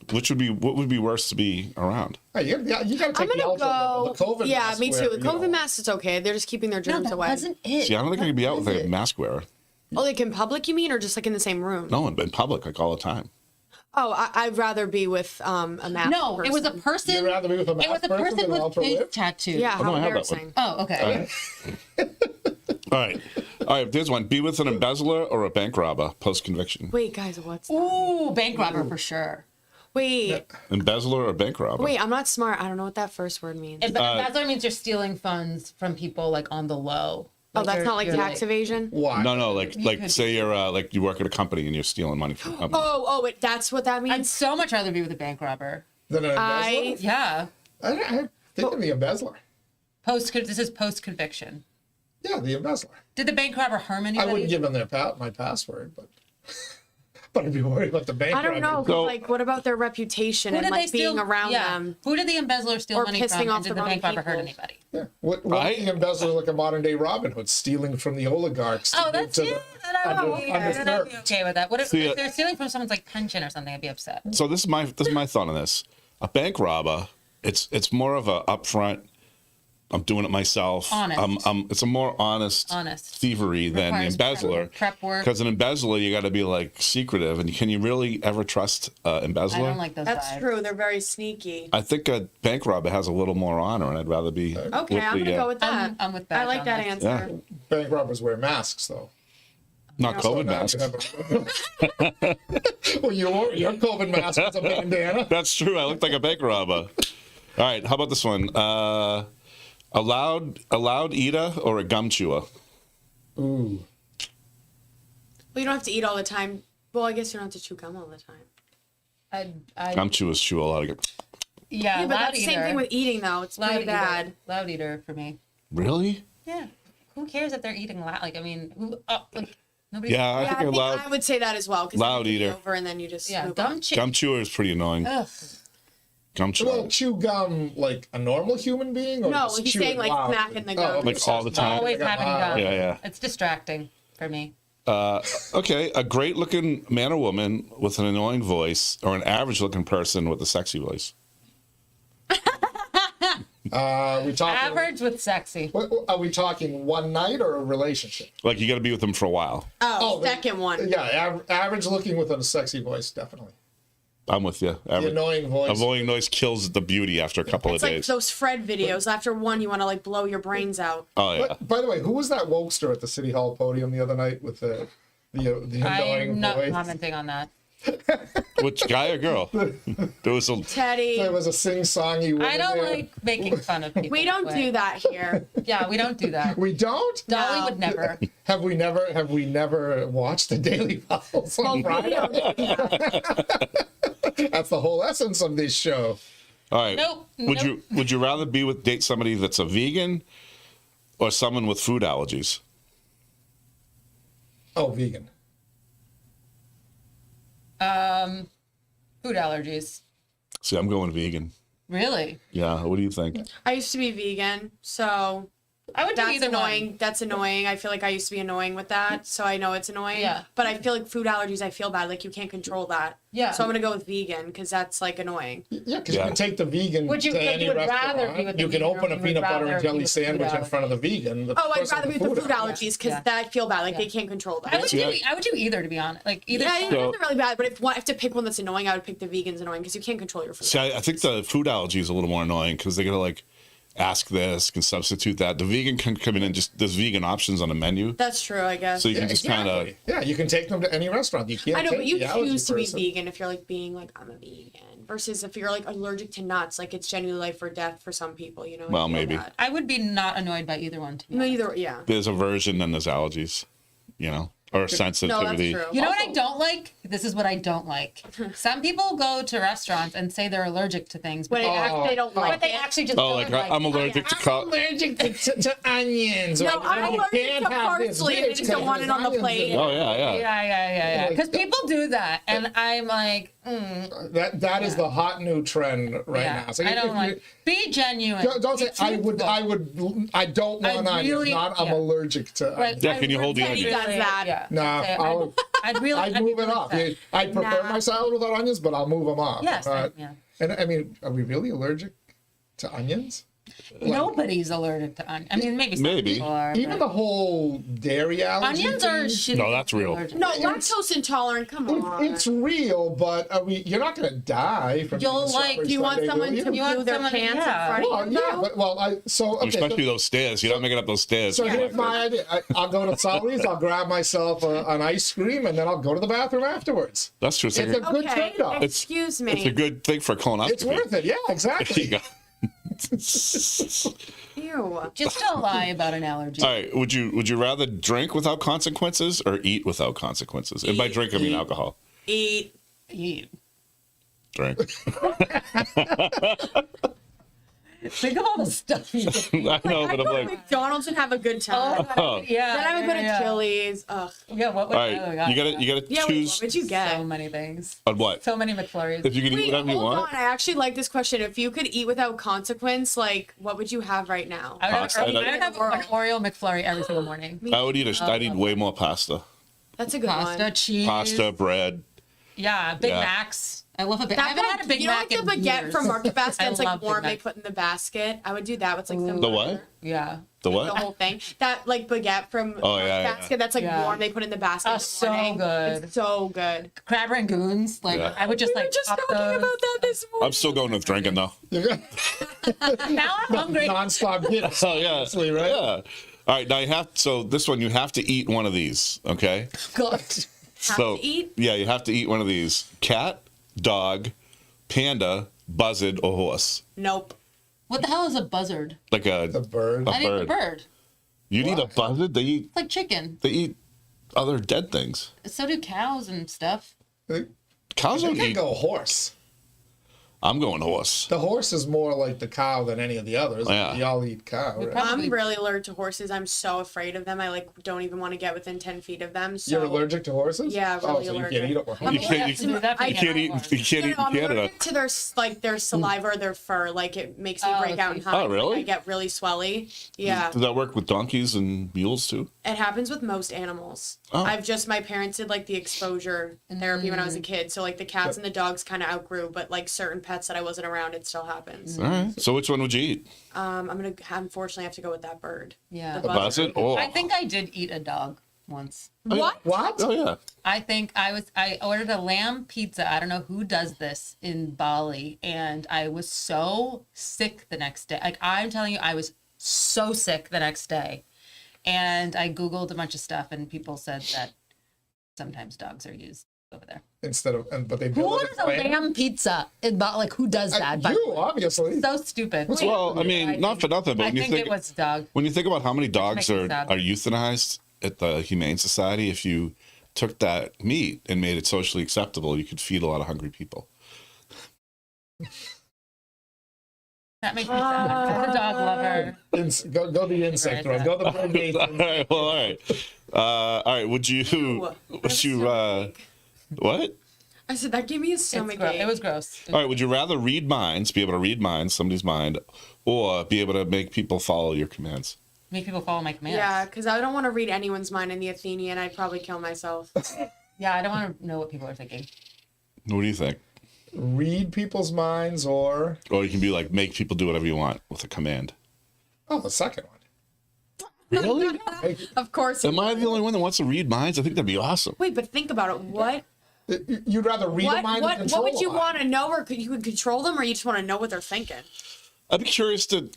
What would be worse to be around? Hey, you got to I'm take the gonna ultra liberal. go. The COVID Yeah, mask me too. wearer, The you know. COVID masks, it's okay. They're just keeping their No, germs that away. wasn't it. See, I don't think I could be out with What a was it? mask wearer. Oh, like in public, you mean, or just like in the same room? No, in public, like all the time. Oh, I'd rather be with a mask. No, it was a person. You'd rather be with a It was masked a person person than an with ultra face lib? tattoo. Yeah, Oh, no, how I have that one. embarrassing. Oh, okay. All right. There's one. Be with an embezzler or a bank robber post conviction. Wait, guys, what's that? Ooh, bank robber for sure. Wait, Embezzler or bank robber? wait, I'm not smart. I don't know what that first word means. Embezzler means you're stealing funds from people like on the low. Oh, that's you're- not like you're tax evasion? Why? No, like could say you're like you work at a company and you're stealing money from a company. Oh, that's what that I'd means? so much rather be with a bank robber. Than an embezzler? Yeah. I think of the embezzler. This is post conviction. Yeah, the embezzler. Did the bank robber harm anybody? I wouldn't give them my password, but but I'd be worried about the bank. I don't know. 'Cause, So- like, what about their reputation Who and did they like being steal? around Yeah. them? Who did the embezzler steal Or money pissing from? off And did the the wrong bank robber hurt people? anybody? Yeah. What Right? if the embezzler like a modern day Robin Hood, stealing from the oligarchs? Oh, to give that's to yeah. the, I'd under- be underserved. okay with that. What if, See, if they're stealing from someone's like pension or something? I'd be upset. So this is my thought on this. A bank robber, it's more of a upfront. I'm doing it myself. Honest. It's a more honest thievery than the Requires embezzler. prep work. Because an embezzler, you got to be like secretive, and can you really ever trust an I embezzler? don't like those That's vibes. true. They're very sneaky. I think a bank robber has a little more honor, and I'd rather be. Okay, with I'm the, gonna go with that. I'm with I that like on that this. answer. Yeah. Bank robbers wear masks though. Not So COVID now masks. you have a- well, your COVID mask was a bandana. That's true. I look like a bank robber. All right, how about this one? A loud eater or a gum chewer? Ooh. Well, you don't have to eat all the time. Well, I guess you don't have to chew gum all the time. Gum chewers chew a lot of gum. Yeah, Yeah, but loud that's the eater. same thing with eating, though. It's loud pretty eater. bad. Loud eater for me. Really? Yeah. Who cares if they're eating loud? Like, I mean, like, nobody. Yeah, I Yeah, think a loud I would say that as well. 'Cause loud then you eater. get over and then you just Yeah, move on. gum chewer is pretty annoying. Ugh. Gum chewer. Well, chew gum like a normal human being, or No, just he's chew saying it like loudly? smacking the Oh, gum. okay. Like all the time. Always having gum. Yeah, yeah. It's distracting for me. Okay, a great looking man or woman with an annoying voice, or an average looking person with a sexy voice. We talking? Average with sexy. Are we talking one night or a relationship? Like you got to be with them for a while. Oh, second one. Yeah, average looking with a sexy voice, definitely. I'm with you. The annoying voice. Annoying noise kills the beauty after a couple It's of like days. those Fred videos. After one, you want to like blow your brains out. Oh yeah. By the way, who was that wokester at the City Hall podium the other night with the annoying I'm not voice? commenting on that. Which guy or girl? There was a Teddy, There was a sing-songy woman I don't there. like making fun of people. we don't that way. do that here. Yeah, we don't do that. We don't? Dolly No. would never. Have we never watched the Daily Files on Friday? That's the whole essence of this show. All right. Nope, Would you rather date somebody that's a vegan or someone with food allergies? Oh, vegan. Food allergies. See, I'm going vegan. Really? Yeah. What do you think? I used to be vegan, so I would do that's either annoying. one. That's annoying. I feel like I used to be annoying with that, so I know it's annoying. Yeah. But I feel like food allergies, I feel bad. Like you can't control that. Yeah. So I'm gonna go with vegan because that's like annoying. Yeah, because Yeah. you can take the vegan Would you- to but any you would rather restaurant. be with the You can vegan, or open a you would peanut butter rather and be jelly with the food sandwich in front of the vegan. The Oh, I'd person rather be with with the food allergy. allergies because Yeah. that I feel bad. Like Yeah. they can't control that. I would Yeah. do either, to be honest. Like either. Yeah, it side. isn't really bad. But if I have to pick one that's annoying, I would pick the vegans annoying because you can't control your food. See, I think the food allergy is a little more annoying because they got to like ask this, can substitute that. The vegan can come in and just there's vegan options on the menu, That's true, I guess. so you can just kind of. Yeah, you can take them to any restaurant. You can't. I know, take but you the allergy choose to be person. vegan if you're like being like I'm a vegan versus if you're like allergic to nuts, like it's genuinely life or death for some people. You know. I Well, feel maybe. that. I would be not annoyed by either one. To be No, honest. either. Yeah. There's aversion and there's allergies, or sensitivity. No, that's true. You know what I don't like? This is what I don't like. Some people go to restaurants and say they're allergic to things, but When they don't like but they it. actually just Oh, don't like I'm allergic to I'm allergic to onions. No, Or, I'm you allergic can't to have this parsley. I bitch just don't want it on the because plate. Oh yeah. Yeah. Like, Because people do that, and I'm like, That is the hot new trend right yeah. now. It's like I if don't you- like. Be genuine. Don't say Be I would. truthful. I don't want I onions. really- Not I'm yeah. allergic to. Like, onions. Yeah, can you hold the Teddy onion? does that. Yeah. Nah, I'd say I'll- I'd really. I'd I'd move be it really up. upset. I prefer Nah. my salad without onions, but I'll move them up. Yes, yeah. And I mean, are we really allergic to onions? Nobody's allergic to onions. I mean, maybe some Maybe. people are. Even but- the whole dairy allergy. onions are thing, shitty. No, that's real. allergic. No, lactose intolerant. Come on. It's real, but you're not going to die from. You'll, eating like- strawberry Do you want sundae, someone will to you? You want glue their someone- pants yeah. in front Well, of you? yeah, but Especially those stairs. You're not making up those stairs. So here's my idea. I'll go to Sully's, I'll grab myself an ice cream, and then I'll go to the bathroom afterwards. That's true. It's a good Okay, trade-off. excuse me. It's a good thing for colonoscopy. It's worth it. Yeah, There you exactly. go. Ew. Just don't lie about an allergy. All right. Would you rather drink without consequences or eat without consequences? And by drink, I mean alcohol. Eat. You- Drink. Think of all the stuff you did. I know, I but I'm go to like, McDonald's and have a good time. oh. Yeah. Then I would go to yeah. Chili's. Ugh. Yeah, what would All right, you gotta Yeah, wait, choose what would you get? so many things. on what. So many McFlurries. If you can eat Wait, whatever you hold want. on. I actually like this question. If you could eat without consequence, like, what would you have right now? I would Pasta. have an Oreo McFlurry every single morning. I'd eat way more pasta, That's a good Pasta, one. cheese. pasta, bread. Yeah, Big Yeah. Macs. I love a Big. I That haven't had a Big you know, Mac like the in baguette years. from Market Basket. I It's love like Big warm. They Mac. put in the basket. I would do that with like The what? Yeah. The The what? whole thing. That like baguette from Oh, yeah, yeah. basket that's like Yeah. warm. They put in the basket. Oh, in the so morning. good. It's so good. Crab rangoons. Like Yeah. I would just We were like just pop talking those. about that this morning. I'm still going with drinking though. Now I'm hungry. Non-stop hits. Oh yeah, Honestly, right? Yeah. All right, now this one you have to eat one of these. Okay. God. Have to eat? Yeah, you have to eat one of these: cat, dog, panda, buzzard, or horse. Nope. What the hell is a buzzard? Like The a bird. A I need bird. a bird. you'd eat a buzzard. They It's like chicken. eat other dead things. So do cows and stuff. Cows I don't think I'd eat. go horse. I'm going horse. The horse is more like the cow than any of the others. Yeah. We all eat cow. Right? Probably- I'm really allergic to horses. I'm so afraid of them. I like don't even want to get within 10 feet of them. So You're allergic to horses? Yeah, Oh, really so you allergic. can't eat it. I'm You can't allergic eat- to that I thing. You can't eat. You can't eat No, in I'm Canada. allergic to their saliva or their fur. Like it makes me Oh, break out in okay. hives. Oh, really? Like, I get really swelly. Yeah. Does that work with donkeys and mules too? It happens with most animals. Oh. My parents did like the exposure therapy when I was a kid. So like the cats and the dogs kind of outgrew, but like certain pets that I wasn't around, it still happens. All right. So which one would you eat? I'm gonna unfortunately have to go with that bird. Yeah. The A buzzard? Oh. I think I did eat a dog once. What? What? Oh yeah. I think I ordered a lamb pizza. I don't know who does this in Bali, and I was so sick the next day. Like I'm telling you, I was so sick the next day. And I Googled a bunch of stuff, and people said that sometimes dogs are used over there. Instead of, but they Who build orders it a in lamb pizza in Bali? Like who does that? But You, obviously. so stupid. Well, I mean, not for nothing, but I when you think think it was dog. when you think about how many dogs makes me are sad. euthanized at the Humane Society, if you took that meat and made it socially acceptable, you could feed a lot of hungry people. That makes me sad. I'm a dog lover. Go the insect Right, one. Go the bird all right. Well, all right. All right. Would you? What? I said that gave me a stomach ache. It was gross. All right. Would you rather read minds, be able to read minds, somebody's mind, or be able to make people follow your commands? Make people follow my commands. Yeah, because I don't want to read anyone's mind in the Athenian. I'd probably kill myself. Yeah, I don't want to know what people are thinking. What do you think? Read people's minds or Or you can be like, make people do whatever you want with a command. the second one. Really? Of course. Am I the only one that wants to read minds? I think that'd be awesome. Wait, but think about it. What? You'd rather read a mind than control what would you a mind. want to know, or you could control them, or you just want to know what they're thinking? I'd be curious to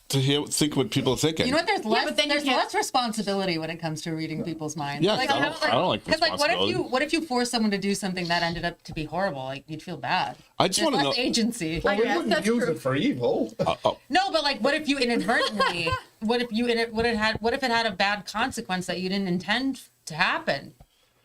think what people are thinking. You know what? There's less. but then you There's can't- less responsibility when it comes to reading people's minds. Yeah, like, I don't like because like, responsibility. what if you force someone to do something that ended up to be horrible? Like you'd feel bad. I just There's want to less know. agency. Well, we guess wouldn't that's use true. it for evil. No, but like, what if you inadvertently? what if it had a bad consequence that you didn't intend to happen?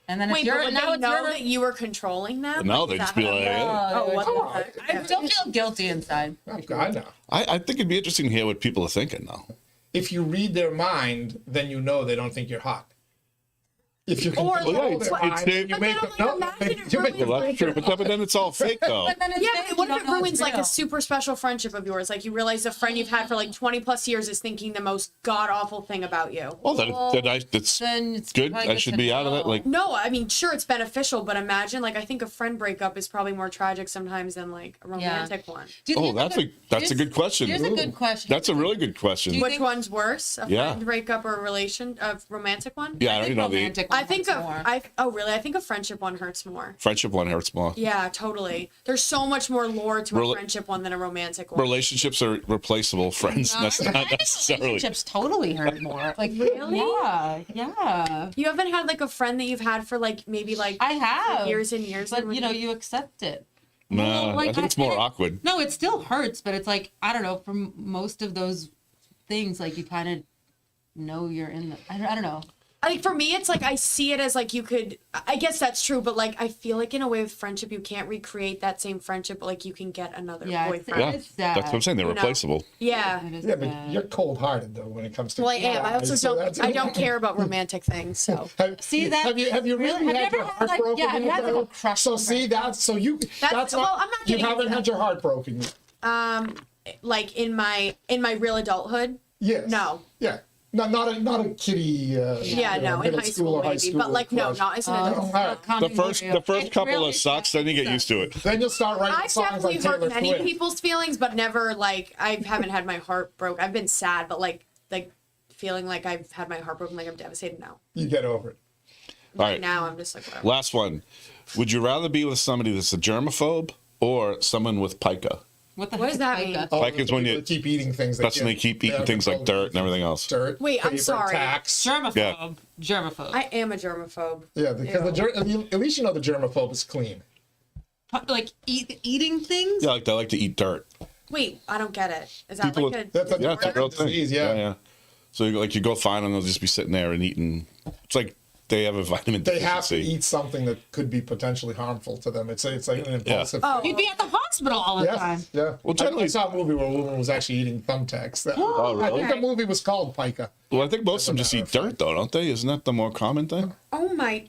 And then Wait, if you're but would now they it's know your that you were controlling them? No, Like, they'd is just that be how- like, hey. Oh, what the heck? I still feel guilty inside. Oh, God, no. I think it'd be interesting to hear what people are thinking, though. If you read their mind, then you know they don't think you're hot. If you Or- control Well, yeah, their it's- mind, it's- then you But make then them I'm know. like, imagine it You make them Well, that's true, but then it's all fake, though. But then it's Yeah, fake, but what you if don't it know ruins it's like a real. super special friendship of yours? Like you realize a friend you've had for like 20 plus years is thinking the most god awful thing about you. Well, that's Then it's good. probably I should to be out of it. know. Like, No, I mean, sure, it's beneficial, but imagine, like, I think a friend breakup is probably more tragic sometimes than like a romantic one. Do you oh, think that's a good question. Here's a good question. That's a really good question. Do you Which think- one's worse, a Yeah. friend breakup or a romantic one? Yeah, I think you know, the romantic one I think hurts more. oh really? I think a friendship one hurts more. friendship one hurts more. Yeah, totally. There's so much more lore to a Rela- friendship one than a romantic one. Relationships are replaceable. Friends, that's not necessarily. Relationships totally hurt more. Like Really? yeah. You haven't had like a friend that you've had for like maybe like I have years and years, but and you know you accept it. Nah, Well, like, I think it's more awkward. No, it still hurts, but it's like I don't know. From most of those things, like you kind of know you're in the. I don't know. like for me, it's like I see it as like you could. I guess that's true, but like I feel like in a way with friendship, you can't recreate that same friendship, but like you can get another boyfriend. Yeah, It's sad. that's what I'm saying. They're You know? replaceable. Yeah. It is Yeah, but sad. you're cold-hearted though when it comes to. Well, I am. I also So don't. that's- I don't care about romantic things. So See that? Have you really have you had ever your had, heart like, broken? yeah, have you yet, had, like, though? a crush So on see that's so you that's well, not I'm not you getting haven't into had your heart broken yet. like in my real adulthood. Yes. No. Yeah. Not a kiddie. Yeah, you know, no, in middle high school or high maybe, but like no, crush. not as an adult. All right. The first couple of sucks, then you get used to it. Then you'll start writing I've songs definitely like hurt Taylor many Swift. people's feelings, but never like I haven't had my heart broke. I've been sad, but like feeling like I've had my heart broken, like I'm devastated now. You get over it. All right. Now I'm just like whatever. Last one. Would you rather be with somebody that's a germaphobe or someone with pica? What What does that mean? Like it's when you- they keep eating things. That's when they keep eating things like dirt and everything else. Dirt. Wait, I'm paper, sorry. Tax. Germaphobe. Yeah. Germaphobe. I am a germaphobe. Yeah, because at least you know the germaphobe is clean. Like eating things. Yeah, like they like to eat dirt. Wait, I don't get it. Is that People- like a That's a Yeah, it's a real thing. disease. Yeah, Yeah. yeah. So you go find them, they'll just be sitting there and eating. It's like they have a vitamin They have to deficiency. eat something that could be potentially harmful to them. It's like an impulsive. Oh. You'd be at the hospital all the time. Yes, yeah. Well, generally- I saw a movie where a woman was actually eating thumbtacks. Oh, I think really? the movie was called Pica. Well, I think most of them just eat dirt, though, don't they? Isn't that the more common thing? Oh my.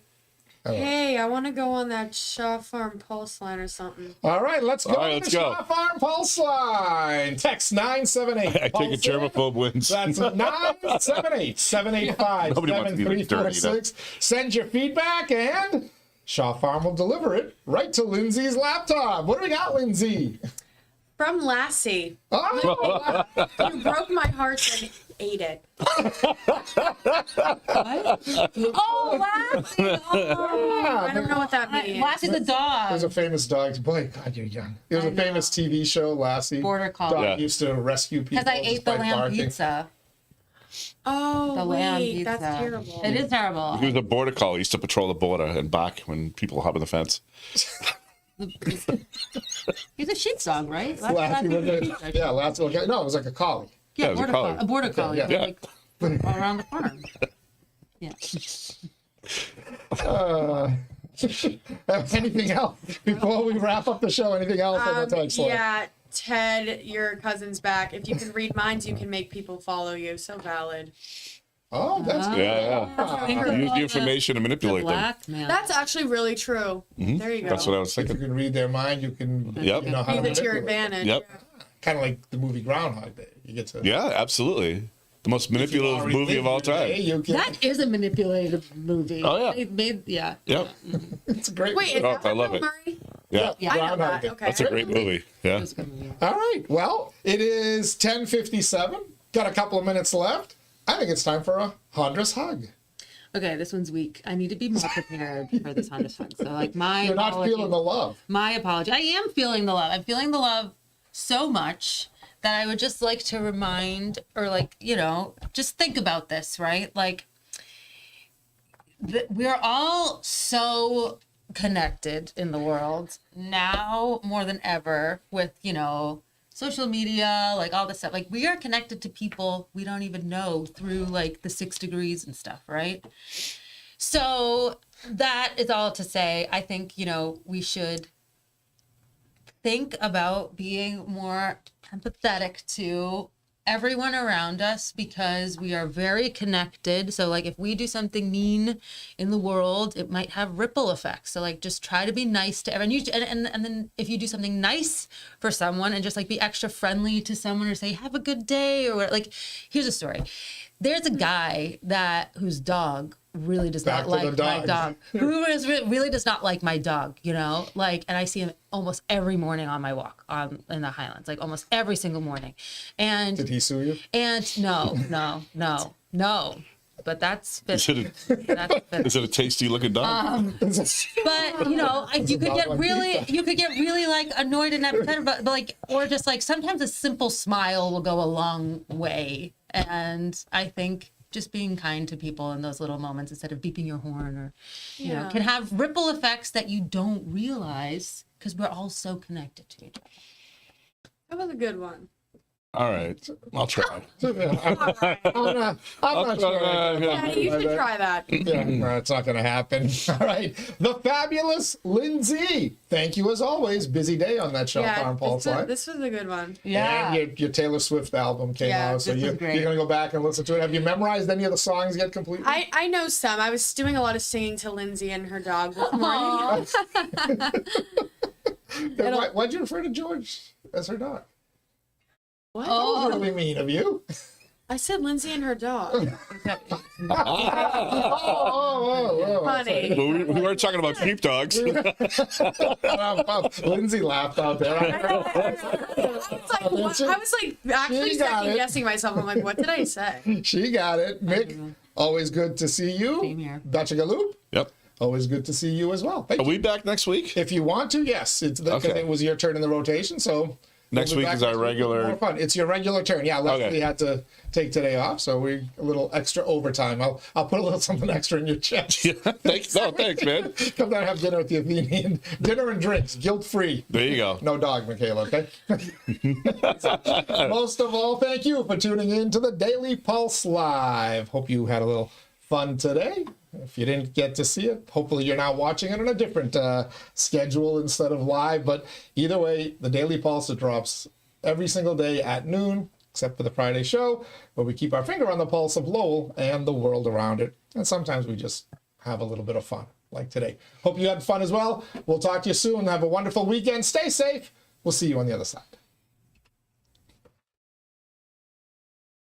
Oh. Hey, I want to go on that Shaw Farm Pulse line or something. All right, let's go. All right, to let's the go. Shaw Farm Pulse line. Text 978. I take a Pulse in. germaphobe wins. That's 978-785-7346. Nobody wants to be like dirty, Send your feedback and Shaw Farm will deliver it right to Lindsay's laptop. What do we got, Lindsay? From Lassie. Oh, You broke my heart and ate it. Oh, Lassie. Oh. I don't know what that means. Lassie's a it was dog. a famous dog. Boy, God, you're young. It was a famous TV show, Lassie. Border Collie. Dog Yeah. used to rescue people Because I just ate the by lamb barking. pizza. Oh, The lamb wait, pizza. that's terrible. It is terrible. He was a border collie. He used to patrol the border and bark when people hop on the fence. He's a sheepdog, right? Lassie was a, sheepdog. yeah, Lassie. Okay. No, it was like a collie. Yeah, it was a border collie. collie. A border collie. yeah. Yeah. Like, all around the farm. Yeah. Anything else before we wrap up the show? Anything else on the text line? Yeah, Ted, your cousin's back. If you can read minds, you can make people follow you. So valid. Oh, that's good. Yeah, Think yeah. of Use all the information to manipulate them. blackmail. That's actually really true. There you go. That's what I was If you thinking. can read their mind, you can Yep. you know how Use to it to your manipulate. advantage. Yep. Kind of like the movie Groundhog Day. You get to Yeah, absolutely. The most manipulative already movie of all lived your day, time. you can- That is a manipulative movie. Oh, yeah. They made, yeah. Yep. it's a great. Wait, is Oh, that I from love Bill it. Murray? Yeah. Yeah. I know Groundhog that. Day. Okay. That's a great movie. Yeah. It was a good movie. All right. Well, it is 10:57. Got a couple of minutes left. I think it's time for a Hondra's hug. Okay, this one's weak. I need to be more prepared for this Honda hug. So, like, my You're not apology- feeling the love. My apology. I am feeling the love. I'm feeling the love so much that I would just like to remind, or like, you know, just think about this, right? Like, we're all so connected in the world now more than ever with, you know, social media, like all this stuff. Like, we are connected to people we don't even know through like the 6 degrees and stuff, right? So that is all to say, I think, you know, we should think about being more empathetic to everyone around us because we are very connected. So like if we do something mean in the world, it might have ripple effects. So like just try to be nice to everyone. And then if you do something nice for someone and just like be extra friendly to someone or say, have a good day or like, here's a story. There's a guy whose dog really does Back not to the like my dog. dog. Who is really does not like my dog, you know? Like, and I see him almost every morning on my walk in the Highlands, like almost every single morning. And Did he sue you? no. But that's Is fit. it That's a, fit. is it a tasty looking dog? But you know, you could dog get like really, pizza. you could get really like annoyed and upset, but like, or just like sometimes a simple smile will go a long way. And I think just being kind to people in those little moments instead of beeping your horn or, you know, Yeah. can have ripple effects that you don't realize because we're all so connected to each other. That was a good one. All right, I'll try. I'm not sure. Daddy, you should try that. Yeah, no, it's not going to happen. All right. The fabulous Lindsay. Thank you as always. Busy day on that Shell Farm Pulse line. This was a good one. Yeah. And your Taylor Swift album came Yeah, out, so this you're is great. going to go back and listen to it. Have you memorized any of the songs yet completely? I know some. I was doing a lot of singing to Lindsay and her dog this morning. Why'd you refer to George as her dog? What? That was really mean of you. I said Lindsay and her dog. Oh, Funny. Well, we weren't talking about sheepdogs. Lindsay laughed out there. I was like actually She got second it. guessing myself. I'm like, what did I say? She got it. Mick, always good to see you. Same here. 𝐾𝐚𝐢𝐥𝐲, Yep. always good to see you as well. Thank Are you. we back next week? If you want to, yes. It's because Okay. it was your turn in the rotation, so Next we'll be week back is our next week with regular- more fun. It's your regular turn. Yeah, Leslie Okay. had to take today off, so we a little extra overtime. I'll put a little something extra in your check. Thanks, man. Come down and have dinner with the Athenian. Dinner and drinks, guilt free. There you go. No dog, Michaela, okay? Most of all, thank you for tuning in to the Daily Pulse Live. Hope you had a little fun today. If you didn't get to see it, hopefully you're now watching it on a different schedule instead of live. But either way, the Daily Pulse, it drops every single day at noon, except for the Friday show, where we keep our finger on the pulse of Lowell and the world around it. And sometimes we just have a little bit of fun, like today. Hope you had fun as well. We'll talk to you soon. Have a wonderful weekend. Stay safe. We'll see you on the other side.